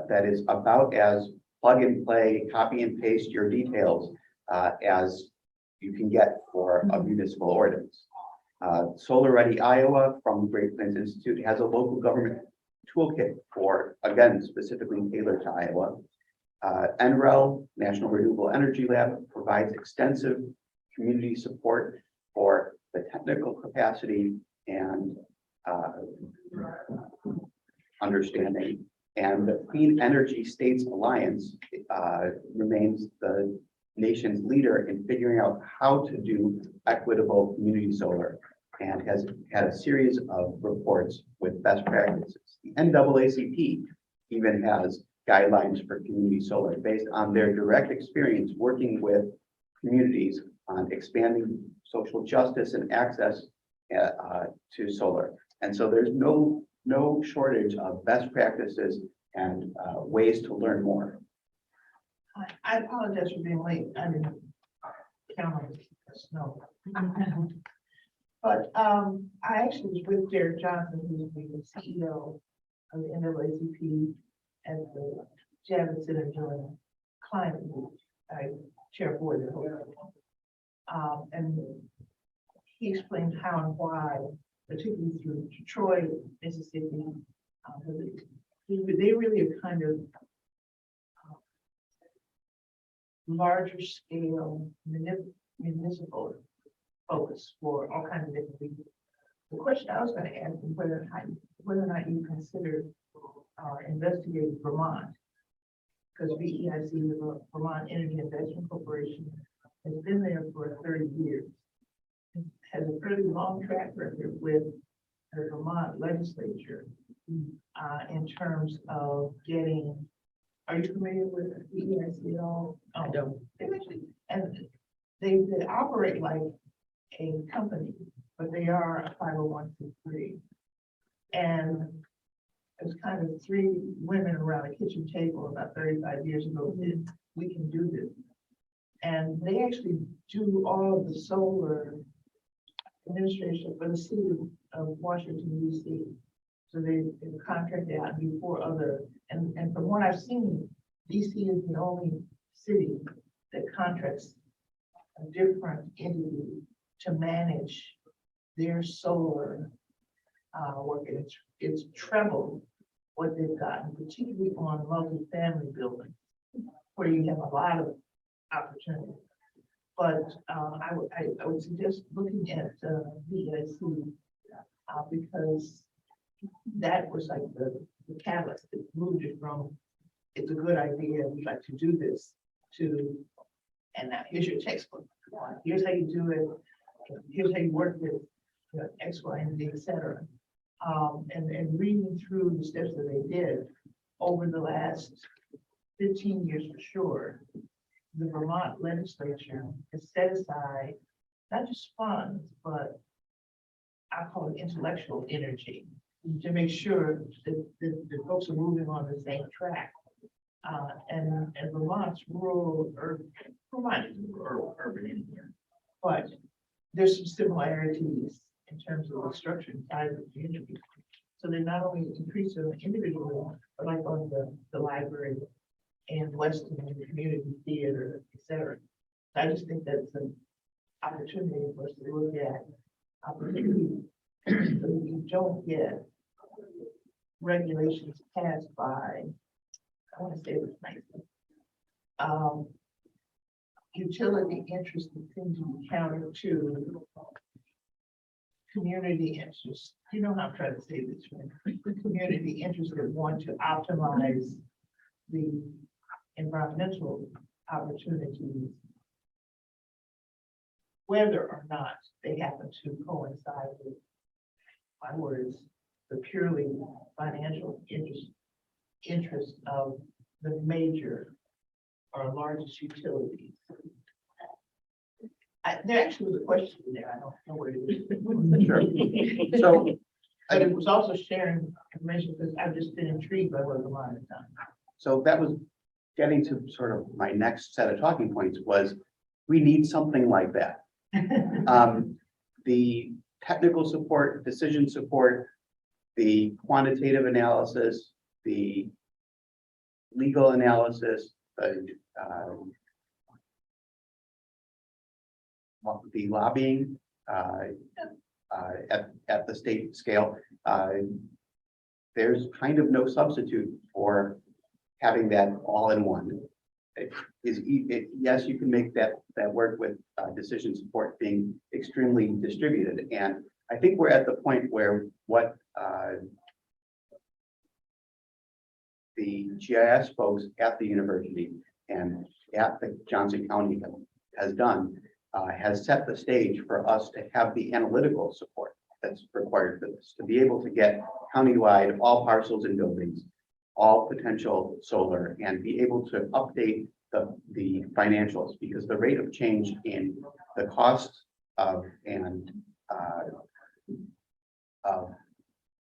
that is about as plug and play, copy and paste your details as you can get for a municipal ordinance. Solar Ready Iowa from Great Plains Institute has a local government toolkit for, again, specifically tailored to Iowa. NREL, National Renewable Energy Lab, provides extensive community support for the technical capacity and understanding. And the Clean Energy States Alliance remains the nation's leader in figuring out how to do equitable community solar, and has had a series of reports with best practices. The NAACP even has guidelines for community solar based on their direct experience working with communities on expanding social justice and access to solar. And so there's no shortage of best practices and ways to learn more. I apologize for being late. I didn't count on the snow. But I actually was with Derek Johnson, who's the CEO of the NAACP and the Javits Interjoint Climate Group. I chair board the whole. And he explained how and why, particularly through Detroit, Mississippi. They really are kind of larger scale municipal focus for all kinds of different people. The question I was going to ask is whether or not you consider investigating Vermont, because VEIC, the Vermont Energy Investment Corporation, has been there for 30 years. It has a pretty long track record with the Vermont legislature in terms of getting. Are you familiar with VEIC at all? I don't. They operate like a company, but they are a 501c3. And it was kind of 3 women around a kitchen table about 35 years ago that we can do this. And they actually do all of the solar administration for the city of Washington, D.C. So they contracted out and do 4 other, and from what I've seen, D.C. is the only city that contracts a different entity to manage their solar work. It's trebled what they've gotten, particularly on multi-family buildings, where you have a lot of opportunity. But I would suggest looking at VEIC because that was like the catalyst that moved it from, it's a good idea, we'd like to do this, to, and now here's your textbook. Here's how you do it. Here's how you work with X, Y, and Z, et cetera. And reading through the steps that they did over the last 15 years for sure, the Vermont legislature has set aside not just funds, but I call it intellectual energy to make sure that folks are moving on the same track. And Vermont's Vermont is rural, urban anywhere, but there's some similarities in terms of the structure and size of the community. So they not only increase the individual, but like on the library and Weston and the community theater, et cetera. I just think that's an opportunity for us to look at opportunity. So you don't get regulations passed by, I want to say it was nicely, utility interest that seems to be counter to community interests. You know how I'm trying to say this, right? The community interests that want to optimize the environmental opportunities, whether or not they happen to coincide with, my words, the purely financial interest of the major or largest utilities. There actually was a question there. I don't know where it is. Sure. So, But it was also sharing information because I've just been intrigued by what Vermont has done. so that was getting to sort of my next set of talking points was, we need something like that. The technical support, decision support, the quantitative analysis, the legal analysis, the lobbying at the state scale. There's kind of no substitute for having that all in one. Yes, you can make that work with decision support being extremely distributed. And I think we're at the point where what the GIS folks at the university and at the Johnson County has done has set the stage for us to have the analytical support that's required for this, to be able to get countywide all parcels and buildings, all potential solar, and be able to update the financials, because the rate of change in the cost of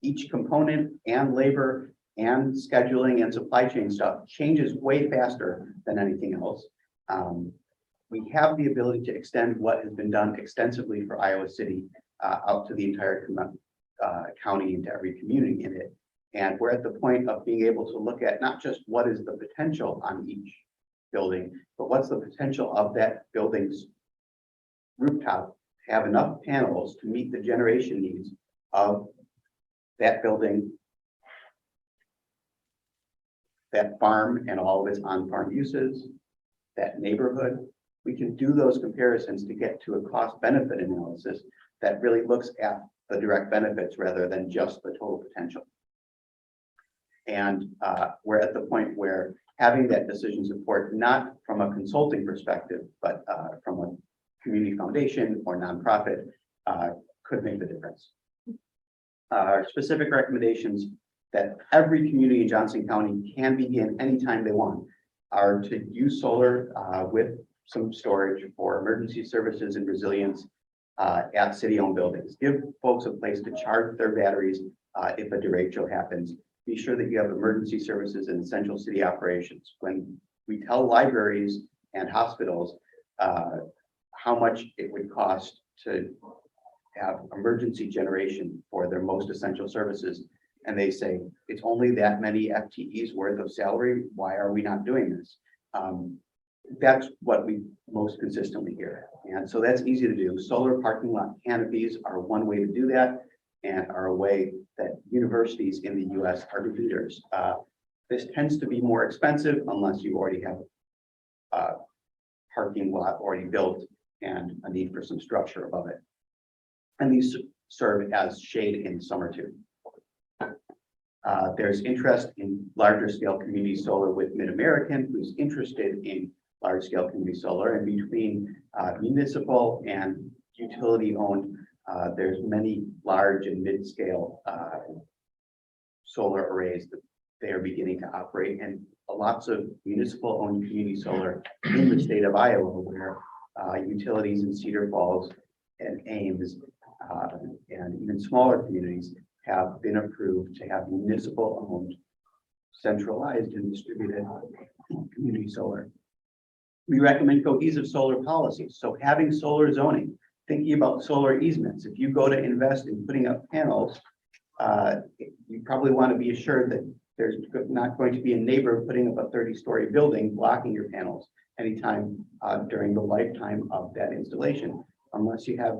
each component and labor and scheduling and supply chain stuff changes way faster than anything else. We have the ability to extend what has been done extensively for Iowa City out to the entire county and to every community in it. And we're at the point of being able to look at not just what is the potential on each building, but what's the potential of that building's rooftop to have enough panels to meet the generation needs of that building, that farm and all of its on-farm uses, that neighborhood. We can do those comparisons to get to a cost benefit analysis that really looks at the direct benefits rather than just the total potential. And we're at the point where having that decision support, not from a consulting perspective, but from a community foundation or nonprofit, could make the difference. Our specific recommendations that every community in Johnson County can begin anytime they want are to use solar with some storage for emergency services and resilience at city-owned buildings. Give folks a place to charge their batteries if a derecho happens. Be sure that you have emergency services and essential city operations. When we tell libraries and hospitals how much it would cost to have emergency generation for their most essential services, and they say it's only that many FTEs worth of salary, why are we not doing this? That's what we most consistently hear. And so that's easy to do. Solar parking lot canopies are one way to do that, and are a way that universities in the US are leaders. This tends to be more expensive unless you already have a parking lot already built and a need for some structure above it. And these serve as shade in summer too. There's interest in larger scale community solar with Mid-American, who's interested in large scale community solar, and between municipal and utility owned, there's many large and mid-scale solar arrays they are beginning to operate, and lots of municipal owned community solar in the state of Iowa, where utilities in Cedar Falls and Ames and even smaller communities have been approved to have municipal owned, centralized and distributed community solar. We recommend cohesive solar policies. So having solar zoning, thinking about solar easements. If you go to invest in putting up panels, you probably want to be assured that there's not going to be a neighbor putting up a 30-story building blocking your panels anytime during the lifetime of that installation. Unless you have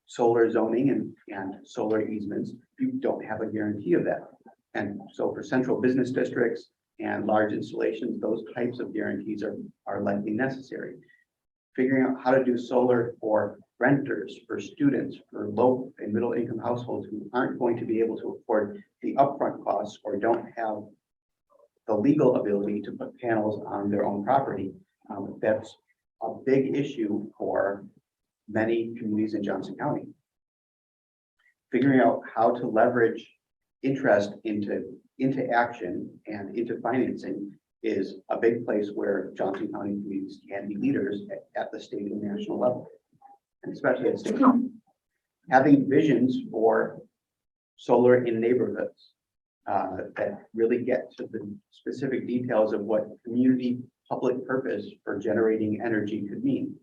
solar zoning and solar easements, you don't have a guarantee of that. And so for central business districts and large installations, those types of guarantees are likely necessary. Figuring out how to do solar for renters, for students, for low and middle income households who aren't going to be able to afford the upfront costs or don't have the legal ability to put panels on their own property. That's a big issue for many communities in Johnson County. Figuring out how to leverage interest into action and into financing is a big place where Johnson County communities can be leaders at the state and national level, and especially at state. Having visions for solar in neighborhoods that really get to the specific details of what community public purpose for generating energy could mean.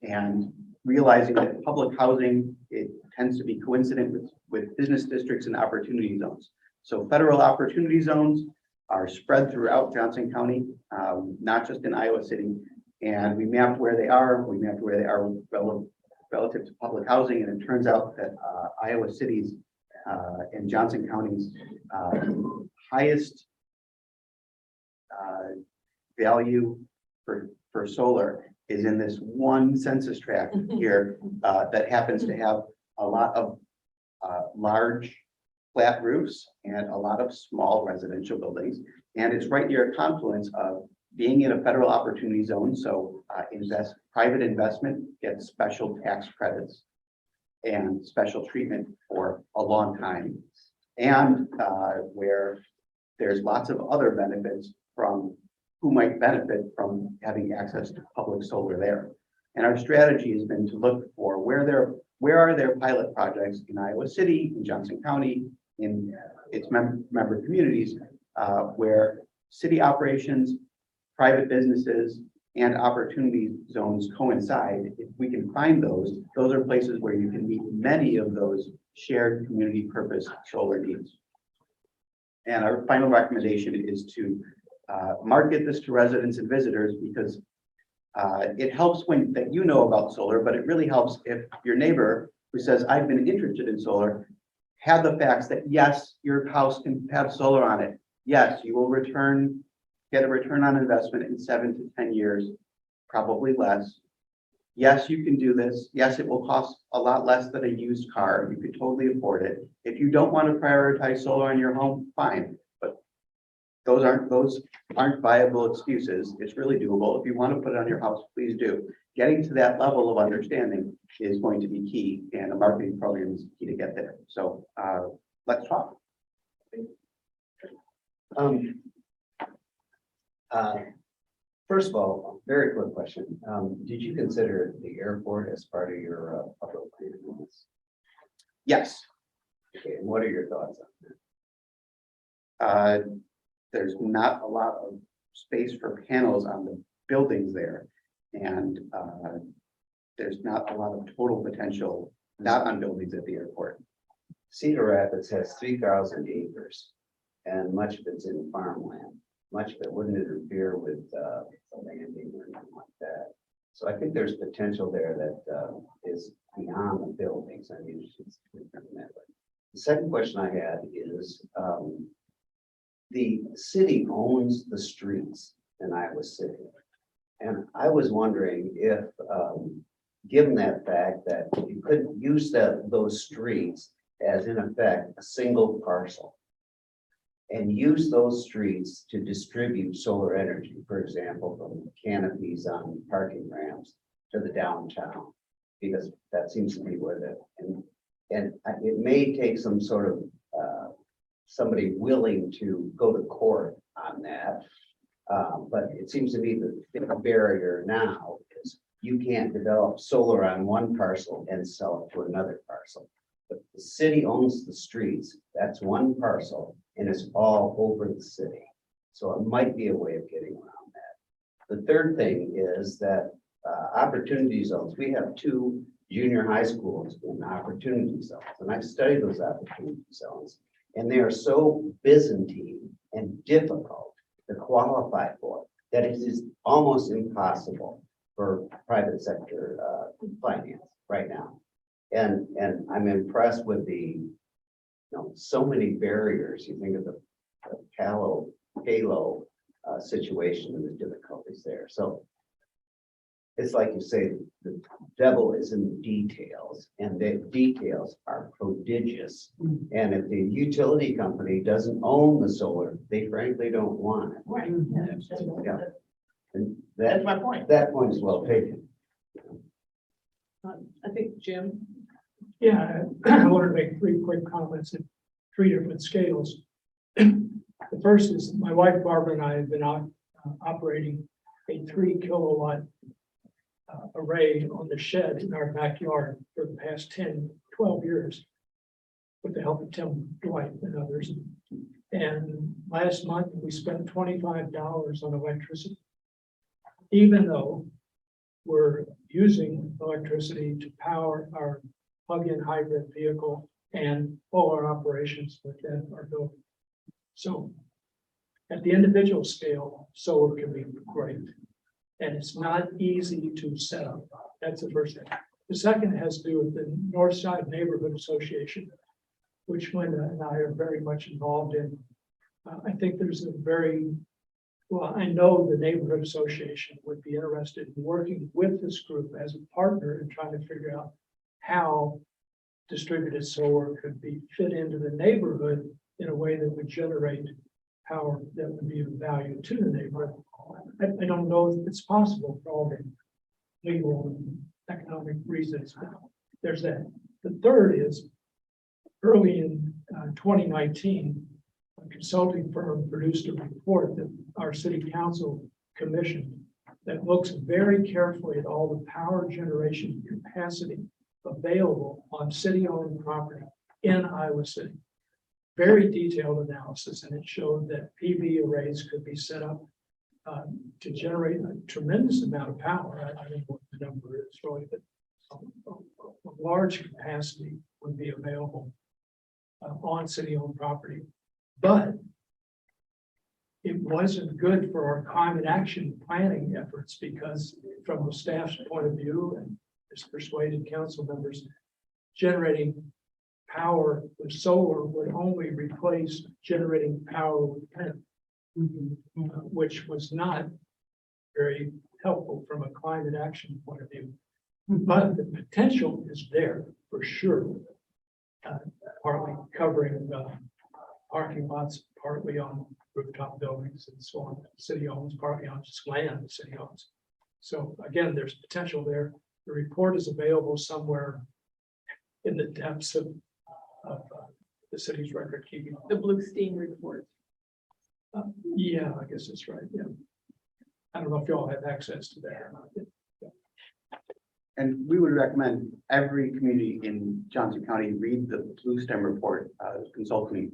And realizing that public housing, it tends to be coincident with business districts and opportunity zones. So federal opportunity zones are spread throughout Johnson County, not just in Iowa City. And we mapped where they are. We mapped where they are relative to public housing. And it turns out that Iowa City's and Johnson County's highest value for solar is in this one census tract here that happens to have a lot of large flat roofs and a lot of small residential buildings. And it's right near a confluence of being in a federal opportunity zone. So private investment gets special tax credits and special treatment for a long time. And where there's lots of other benefits from who might benefit from having access to public solar there. And our strategy has been to look for where are there pilot projects in Iowa City, in Johnson County, in its member communities, where city operations, private businesses, and opportunity zones coincide. If we can find those are places where you can meet many of those shared community purpose solar needs. And our final recommendation is to market this to residents and visitors, because it helps when that you know about solar, but it really helps if your neighbor who says, I've been interested in solar, have the facts that yes, your house can have solar on it. Yes, you will get a return on investment in 7 to 10 years, probably less. Yes, you can do this. Yes, it will cost a lot less than a used car. You could totally afford it. If you don't want to prioritize solar in your home, fine. But those aren't viable excuses. It's really doable. If you want to put it on your house, please do. Getting to that level of understanding is going to be key, and a marketing program is key to get there. So let's talk. First of all, very quick question. Did you consider the airport as part of your public planning? Yes. Okay, and what are your thoughts on that? There's not a lot of space for panels on the buildings there. And there's not a lot of total potential, not on buildings at the airport. Cedar Rapids has 3,000 acres, and much of it's in farmland. Much of it wouldn't interfere with the landing or anything like that. So I think there's potential there that is beyond the buildings. I mean, it's that way. The second question I had is the city owns the streets in Iowa City. And I was wondering if, given that fact that you couldn't use those streets as in effect a single parcel, and use those streets to distribute solar energy, for example, from canopies on parking ramps to the downtown, because that seems to be where and it may take some sort of somebody willing to go to court on that. But it seems to me that the barrier now is you can't develop solar on one parcel and sell it to another parcel. But the city owns the streets, that's one parcel, and it's all over the city. So it might be a way of getting around that. The third thing is that opportunity zones, we have 2 junior high schools in opportunity zones, and I've studied those opportunity zones, and they are so Byzantine and difficult to qualify for that it is almost impossible for private sector finance right now. And I'm impressed with the, so many barriers. You think of the Halo situation and the difficulties there. So it's like you say, the devil is in the details, and the details are prodigious. And if the utility company doesn't own the solar, they frankly don't want it. Right. Yeah. And That's my point. that point is well taken. I think Jim, Yeah, I wanted to make 3 quick comments at 3 different scales. The first is my wife Barbara and I have been operating a 3 kilowatt array on the shed in our backyard for the past 10-12 years with the help of Tim Dwight and others. And last month we spent $25 on electricity, even though we're using electricity to power our plug-in hybrid vehicle and all our operations within our building. So at the individual scale, solar can be great. And it's not easy to set up. That's the first thing. The second has to do with the North Side Neighborhood Association, which Linda and I are very much involved in. I think there's a I know the neighborhood association would be interested in working with this group as a partner and trying to figure out how distributed solar could be fit into the neighborhood in a way that would generate power that would be of value to the neighborhood. I don't know if it's possible for all the legal and economic reasons, but there's that. The third is early in 2019, a consulting firm produced a report that our city council commissioned that looks very carefully at all the power generation capacity available on city-owned property in Iowa City. Very detailed analysis, and it showed that PV arrays could be set up to generate a tremendous amount of power. I don't know what the number is really, but a large capacity would be available on city-owned property. But it wasn't good for our climate action planning efforts because from the staff's point of view, and it's persuaded council members, generating power with solar would only replace generating power with wind, which was not very helpful from a climate action point of view. But the potential is there for sure. Partly covering parking lots, partly on rooftop buildings and so on. City owns, partly on just land the city owns. So again, there's potential there. The report is available somewhere in the depths of the city's record keeping. the Blue Steam report. Yeah, I guess that's right. Yeah. I don't know if y'all have access to that or not. And we would recommend every community in Johnson County read the Blue Stem report, consultant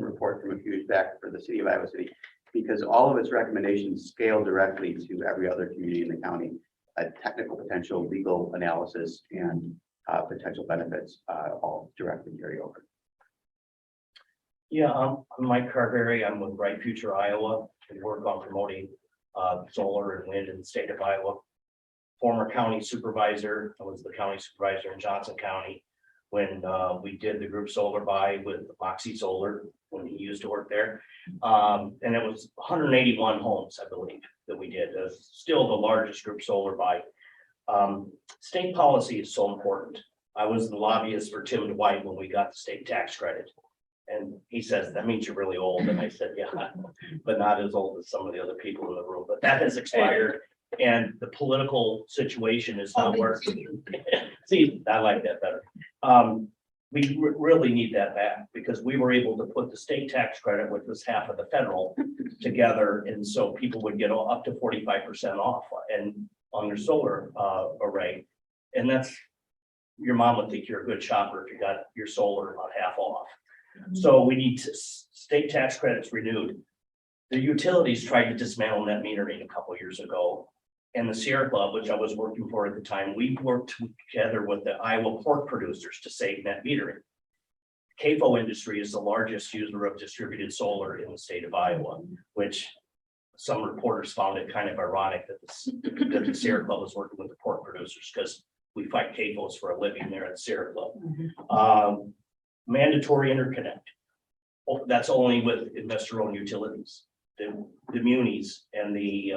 report from a few years back for the city of Iowa City, because all of its recommendations scale directly to every other community in the county. Technical potential, legal analysis, and potential benefits all directly carry over. Yeah, I'm Mike Carberry. I'm with Bright Future Iowa. We work on promoting solar and wind in the state of Iowa. Former county supervisor. I was the county supervisor in Johnson County when we did the group solar buy with Moxie Solar when he used to work there. And it was 181 homes, I believe, that we did. Still the largest group solar buy. State policy is so important. I was the lobbyist for Tim Dwight when we got the state tax credit. And he says, that means you're really old. And I said, yeah, but not as old as some of the other people in the room, but that has expired. And the political situation is not working. See, I like that better. we really need that back because we were able to put the state tax credit, which was half of the federal, together. And so people would get up to 45% off and on their solar array. And that's, your mom would think you're a good shopper if you got your solar about half off. So we need state tax credits renewed. The utilities tried to dismantle net metering a couple years ago. And the Sierra Club, which I was working for at the time, we worked together with the Iowa pork producers to save net metering. CAFO Industry is the largest user of distributed solar in the state of Iowa, which some reporters found it kind of ironic that the Sierra Club was working with the pork producers because we fight CAFOs for a living there at the Sierra Club. Mandatory interconnect. Oh, that's only with investor-owned utilities. The munis and the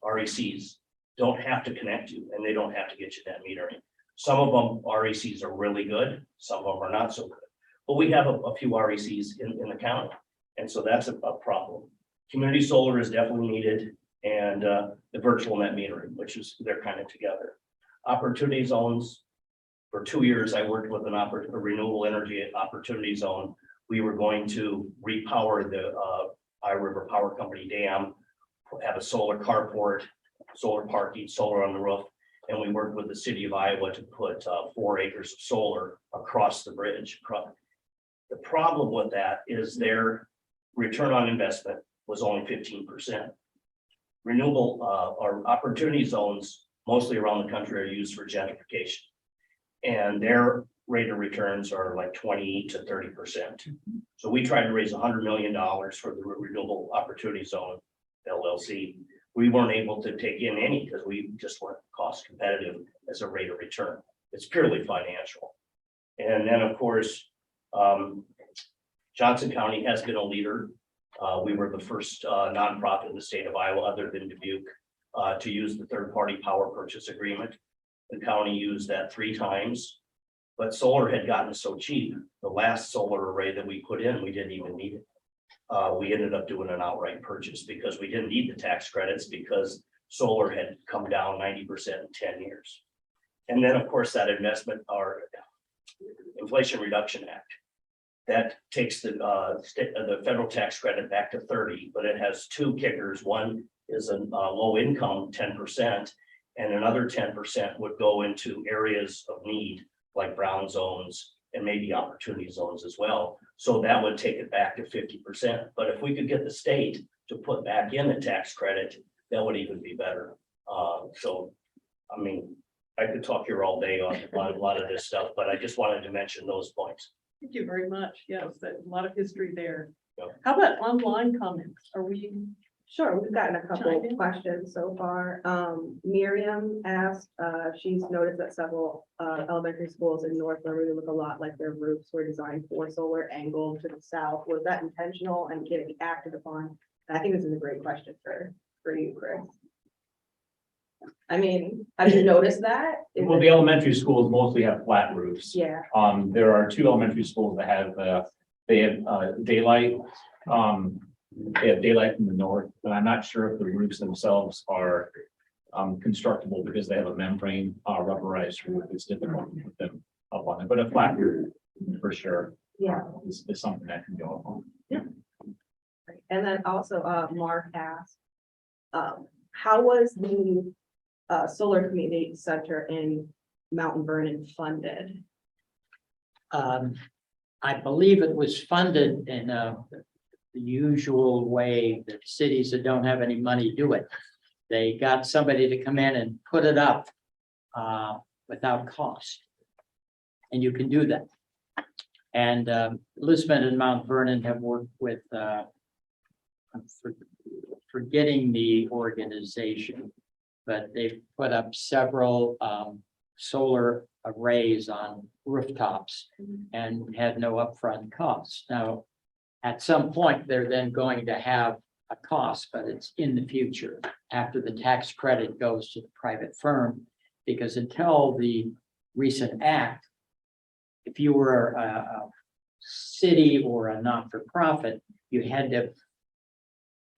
RECs don't have to connect you and they don't have to get you that metering. Some of them RECs are really good, some of them are not so good. But we have a few RECs in the county. And so that's a problem. Community solar is definitely needed and the virtual net metering, which is, they're kind of together. Opportunity zones. For 2 years, I worked with a renewable energy opportunity zone. We were going to repower the Iowa River Power Company dam, have a solar carport, solar parking, solar on the roof. And we worked with the city of Iowa to put 4 acres of solar across the bridge. The problem with that is their return on investment was only 15%. Renewable or opportunity zones, mostly around the country, are used for gentrification. And their rate of returns are like 20 to 30%. So we tried to raise $100 million for the Renewable Opportunity Zone LLC. We weren't able to take in any because we just weren't cost competitive as a rate of return. It's purely financial. And then, of course, Johnson County has been a leader. We were the first nonprofit in the state of Iowa, other than Dubuque, to use the third-party power purchase agreement. The county used that 3 times, but solar had gotten so cheap. The last solar array that we put in, we didn't even need it. We ended up doing an outright purchase because we didn't need the tax credits because solar had come down 90% in 10 years. And then, of course, that investment or Inflation Reduction Act that takes the federal tax credit back to 30, but it has 2 kickers. One is a low income 10%, and another 10% would go into areas of need like brown zones and maybe opportunity zones as well. So that would take it back to 50%. But if we could get the state to put back in the tax credit, that would even be better. So, I mean, I could talk here all day on a lot of this stuff, but I just wanted to mention those points. Thank you very much. Yes, there's a lot of history there. Yep. How about online comments? Are we? Sure, we've gotten a couple Chime in. of questions so far. Miriam asked, she's noticed that several elementary schools in North Liberty look a lot like their roofs were designed for solar angled to the south. Was that intentional and can it be acted upon? I think this is a great question for you, Chris. I mean, have you noticed that? Well, the elementary schools mostly have flat roofs. Yeah, There are 2 elementary schools that have, they have daylight. They have daylight from the north, but I'm not sure if the roofs themselves are constructible because they have a membrane, rubberized roof. It's difficult to put them up on it, but a flat roof for sure. yeah. Is something that can go up on. And then also, Mark asked, how was the Solar Community Center in Mountain Vernon funded? I believe it was funded in the usual way that cities that don't have any money do it. They got somebody to come in and put it up without cost. And you can do that. And Lisbon and Mount Vernon have worked with, I'm forgetting the organization, but they've put up several solar arrays on rooftops and had no upfront costs. Now, at some point, they're then going to have a cost, but it's in the future after the tax credit goes to the private firm. Because until the recent act, if you were a city or a not-for-profit, you had to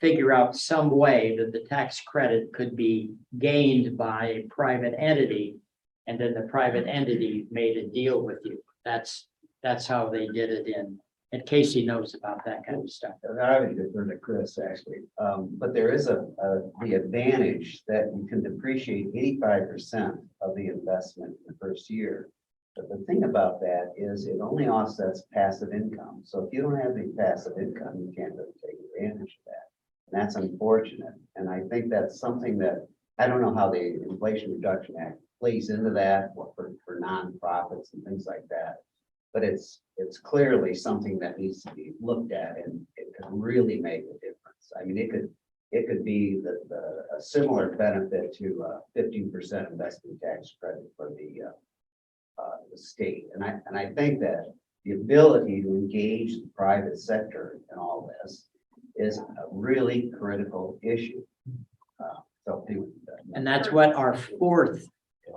figure out some way that the tax credit could be gained by a private entity. And then the private entity made a deal with you. That's That's how they did it and Casey knows about that kind of stuff. I would defer to Chris, actually, but there is the advantage that you can depreciate 85% of the investment in the first year. But the thing about that is it only offsets passive income. So if you don't have any passive income, you can't really take advantage of that. And that's unfortunate. And I think that's something that, I don't know how the Inflation Reduction Act plays into that for nonprofits and things like that. But it's clearly something that needs to be looked at, and it could really make a difference. I mean, it could be a similar benefit to 15% investment tax credit for the state. And I think that the ability to engage the private sector in all this is a really critical issue. So anyway, And that's what our fourth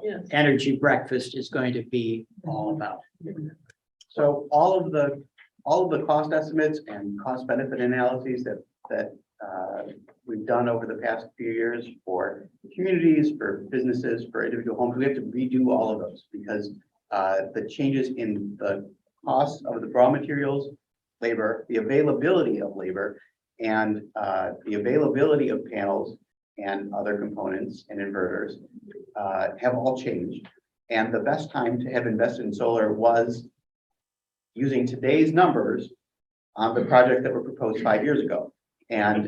Yes. energy breakfast is going to be all about. So all of the cost estimates and cost benefit analyses that we've done over the past few years for communities, for businesses, for individual homes, we have to redo all of those because the changes in the cost of the raw materials, labor, the availability of labor, and the availability of panels and other components and inverters have all changed. And the best time to have invested in solar was using today's numbers on the project that were proposed 5 years ago. And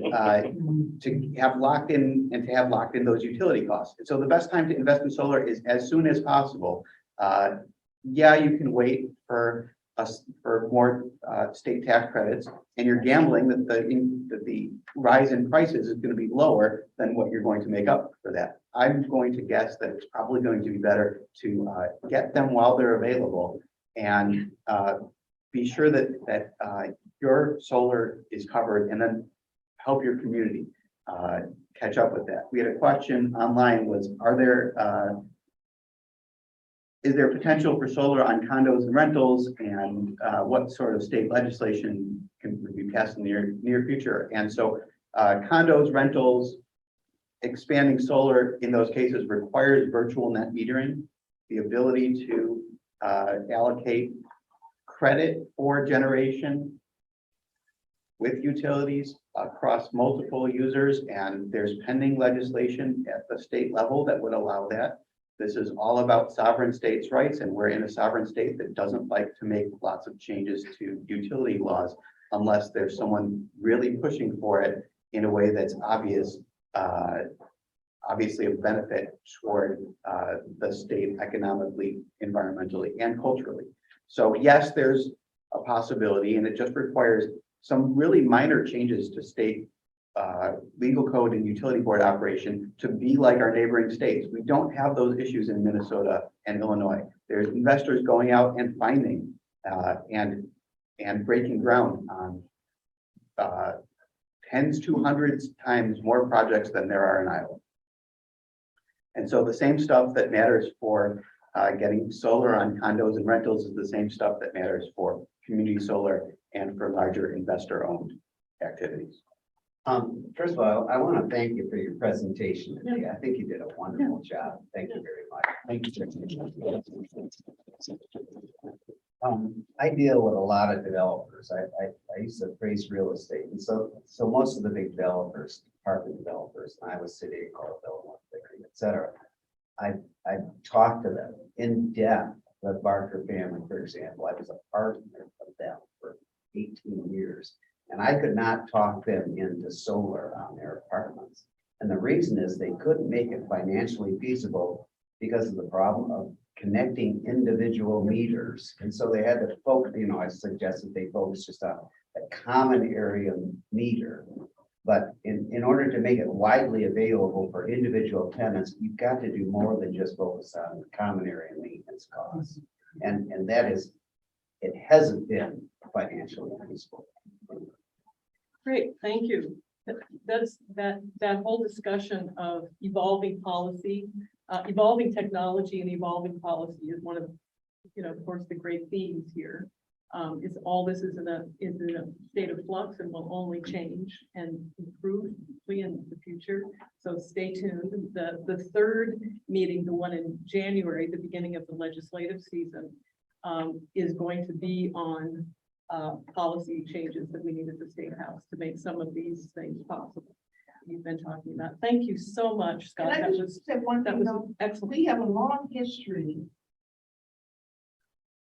to have locked in those utility costs. And so the best time to invest in solar is as soon as possible. Yeah, you can wait for more state tax credits, and you're gambling that the rise in prices is going to be lower than what you're going to make up for that. I'm going to guess that it's probably going to be better to get them while they're available and be sure that your solar is covered, and then help your community catch up with that. We had a question online was, is there potential for solar on condos and rentals, and what sort of state legislation can be passed in the near future? And so condos, rentals, expanding solar in those cases requires virtual net metering, the ability to allocate credit for generation with utilities across multiple users, and there's pending legislation at the state level that would allow that. This is all about sovereign states' rights, and we're in a sovereign state that doesn't like to make lots of changes to utility laws unless there's someone really pushing for it in a way that's obviously a benefit toward the state economically, environmentally, and culturally. So yes, there's a possibility, and it just requires some really minor changes to state legal code and utility board operation to be like our neighboring states. We don't have those issues in Minnesota and Illinois. There's investors going out and finding and breaking ground on tens to hundreds times more projects than there are in Iowa. And so the same stuff that matters for getting solar on condos and rentals is the same stuff that matters for community solar and for larger investor-owned activities. First of all, I want to thank you for your presentation today. I think you did a wonderful job. Thank you very much. Thank you. I deal with a lot of developers. I used to appraise real estate, and so most of the big developers, apartment developers, Iowa City, Colorado, et cetera. I talked to them in depth. The Barker family, for example, I was a partner of them for 18 years. And I could not talk them into solar on their apartments. And the reason is they couldn't make it financially feasible because of the problem of connecting individual meters. And so they had to focus, I suggested they focus just on a common area meter. But in order to make it widely available for individual tenants, you've got to do more than just focus on common area maintenance costs. And that is, it hasn't been financially feasible. Great, thank you. That's that whole discussion of evolving policy, evolving technology and evolving policy is one of, of course, the great themes here. Is all this is in a state of flux and will only change and improve in the future. So stay tuned. The third meeting, the one in January, the beginning of the legislative season, is going to be on policy changes that we need at the State House to make some of these things possible. You've been talking about. Thank you so much, Scott. And I That just was, said one that thing, was though. excellent. We have a long history.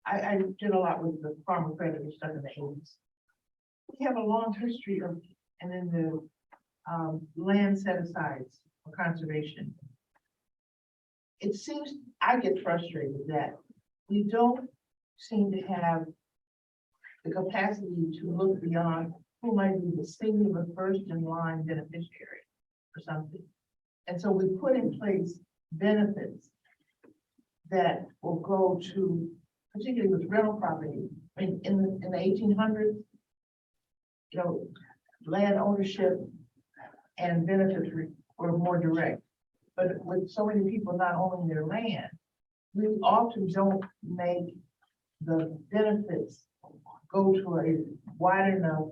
I did a lot with the farmer credit and stuff in the 80s. We have a long history of, and then the land set asides for conservation. It seems, I get frustrated that we don't seem to have the capacity to look beyond who might be the singular first in line beneficiary or something. And so we put in place benefits that will go to, particularly with rental property. I mean, in the 1800s, you know, land ownership and benefits were more direct. But with so many people not owning their land, we often don't make the benefits go to a wide enough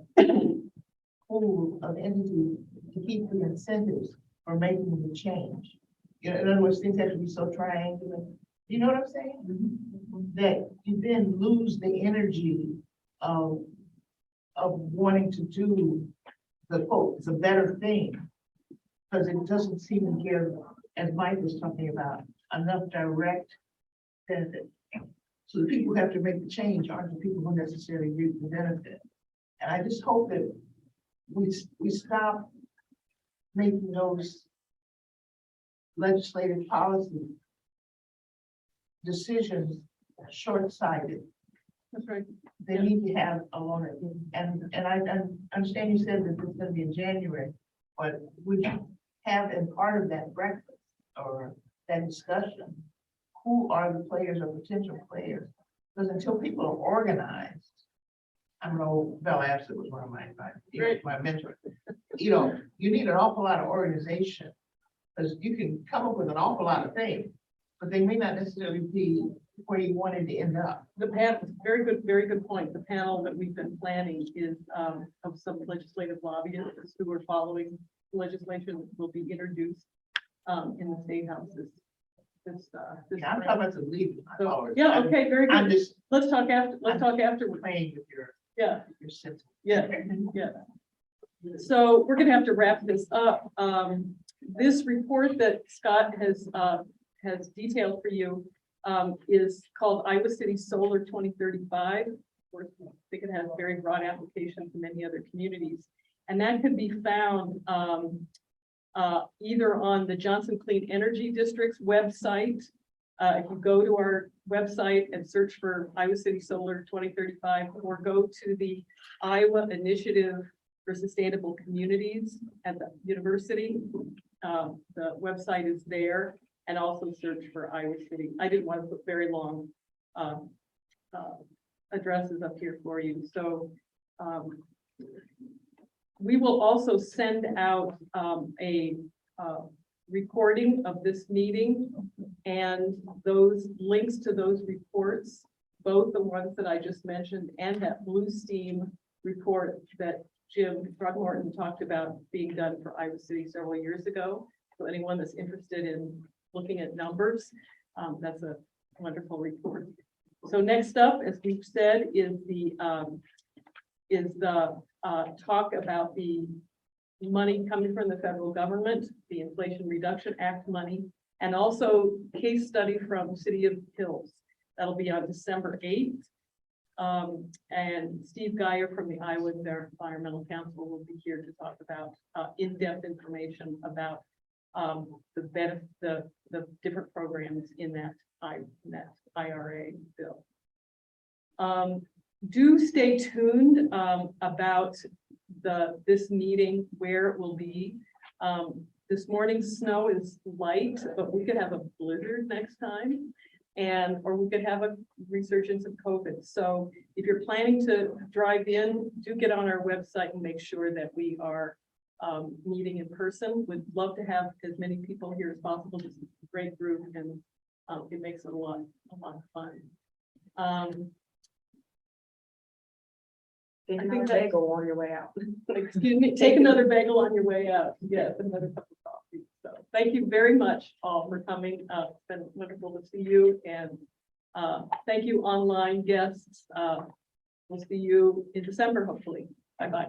pool of entities to keep the incentives for making the change. You know, in other words, things have to be so triangular. You know what I'm saying? That you then lose the energy of wanting to do the quote, it's a better thing. Because it doesn't seem to give, as Mike was talking about, enough direct benefit. So the people who have to make the change aren't the people who necessarily reap the benefit. And I just hope that we stop making those legislative policy decisions short-sighted. That's right. They need to have a longer, and I understand you said that it's gonna be in January, but would you have in part of that breakfast or that discussion, who are the players or potential players? Because until people are organized, I don't know, Bella Absett was one of my mentors. You know, you need an awful lot of organization, because you can come up with an awful lot of things, but they may not necessarily be where you wanted to end up. The panel, very good point. The panel that we've been planning is of some legislative lobbyists who are following legislation that will be introduced in the State House this Yeah, I'm spring. talking about the legal. So, yeah, okay, very I'm good. just Let's talk after. playing with Yeah, your sense. yeah, yeah. So we're gonna have to wrap this up. This report that Scott has detailed for you is called Iowa City Solar 2035. Of course, I think it has very broad application to many other communities. And that can be found either on the Johnson Clean Energy District's website. If you go to our website and search for Iowa City Solar 2035, or go to the Iowa Initiative for Sustainable Communities at the university. The website is there, and also search for Iowa City. I didn't want to put very long addresses up here for you. So we will also send out a recording of this meeting, and those links to those reports, both the ones that I just mentioned and that Blue Steam report that Jim Throckmorton talked about being done for Iowa City several years ago. So anyone that's interested in looking at numbers, that's a wonderful report. So next up, as we've said, is the talk about the money coming from the federal government, the Inflation Reduction Act money, and also case study from City of Hills. That'll be on December 8th. And Steve Geyer from the Iowa Environmental Council will be here to talk about in-depth information about the different programs in that IRA bill. Do stay tuned about this meeting, where it will be. This morning's snow is light, but we could have a blizzard next time, or we could have a resurgence of COVID. So if you're planning to drive in, do get on our website and make sure that we are meeting in person. We'd love to have as many people here as possible. This is a great group, and it makes it a lot of fun. Take I think another that's- bagel on your way out. Excuse me, take another bagel on your way out. Yes, another cup of coffee. So thank you very much all for coming. It's been wonderful to see you, and Thank you, online guests. We'll see you in December, hopefully. Bye-bye.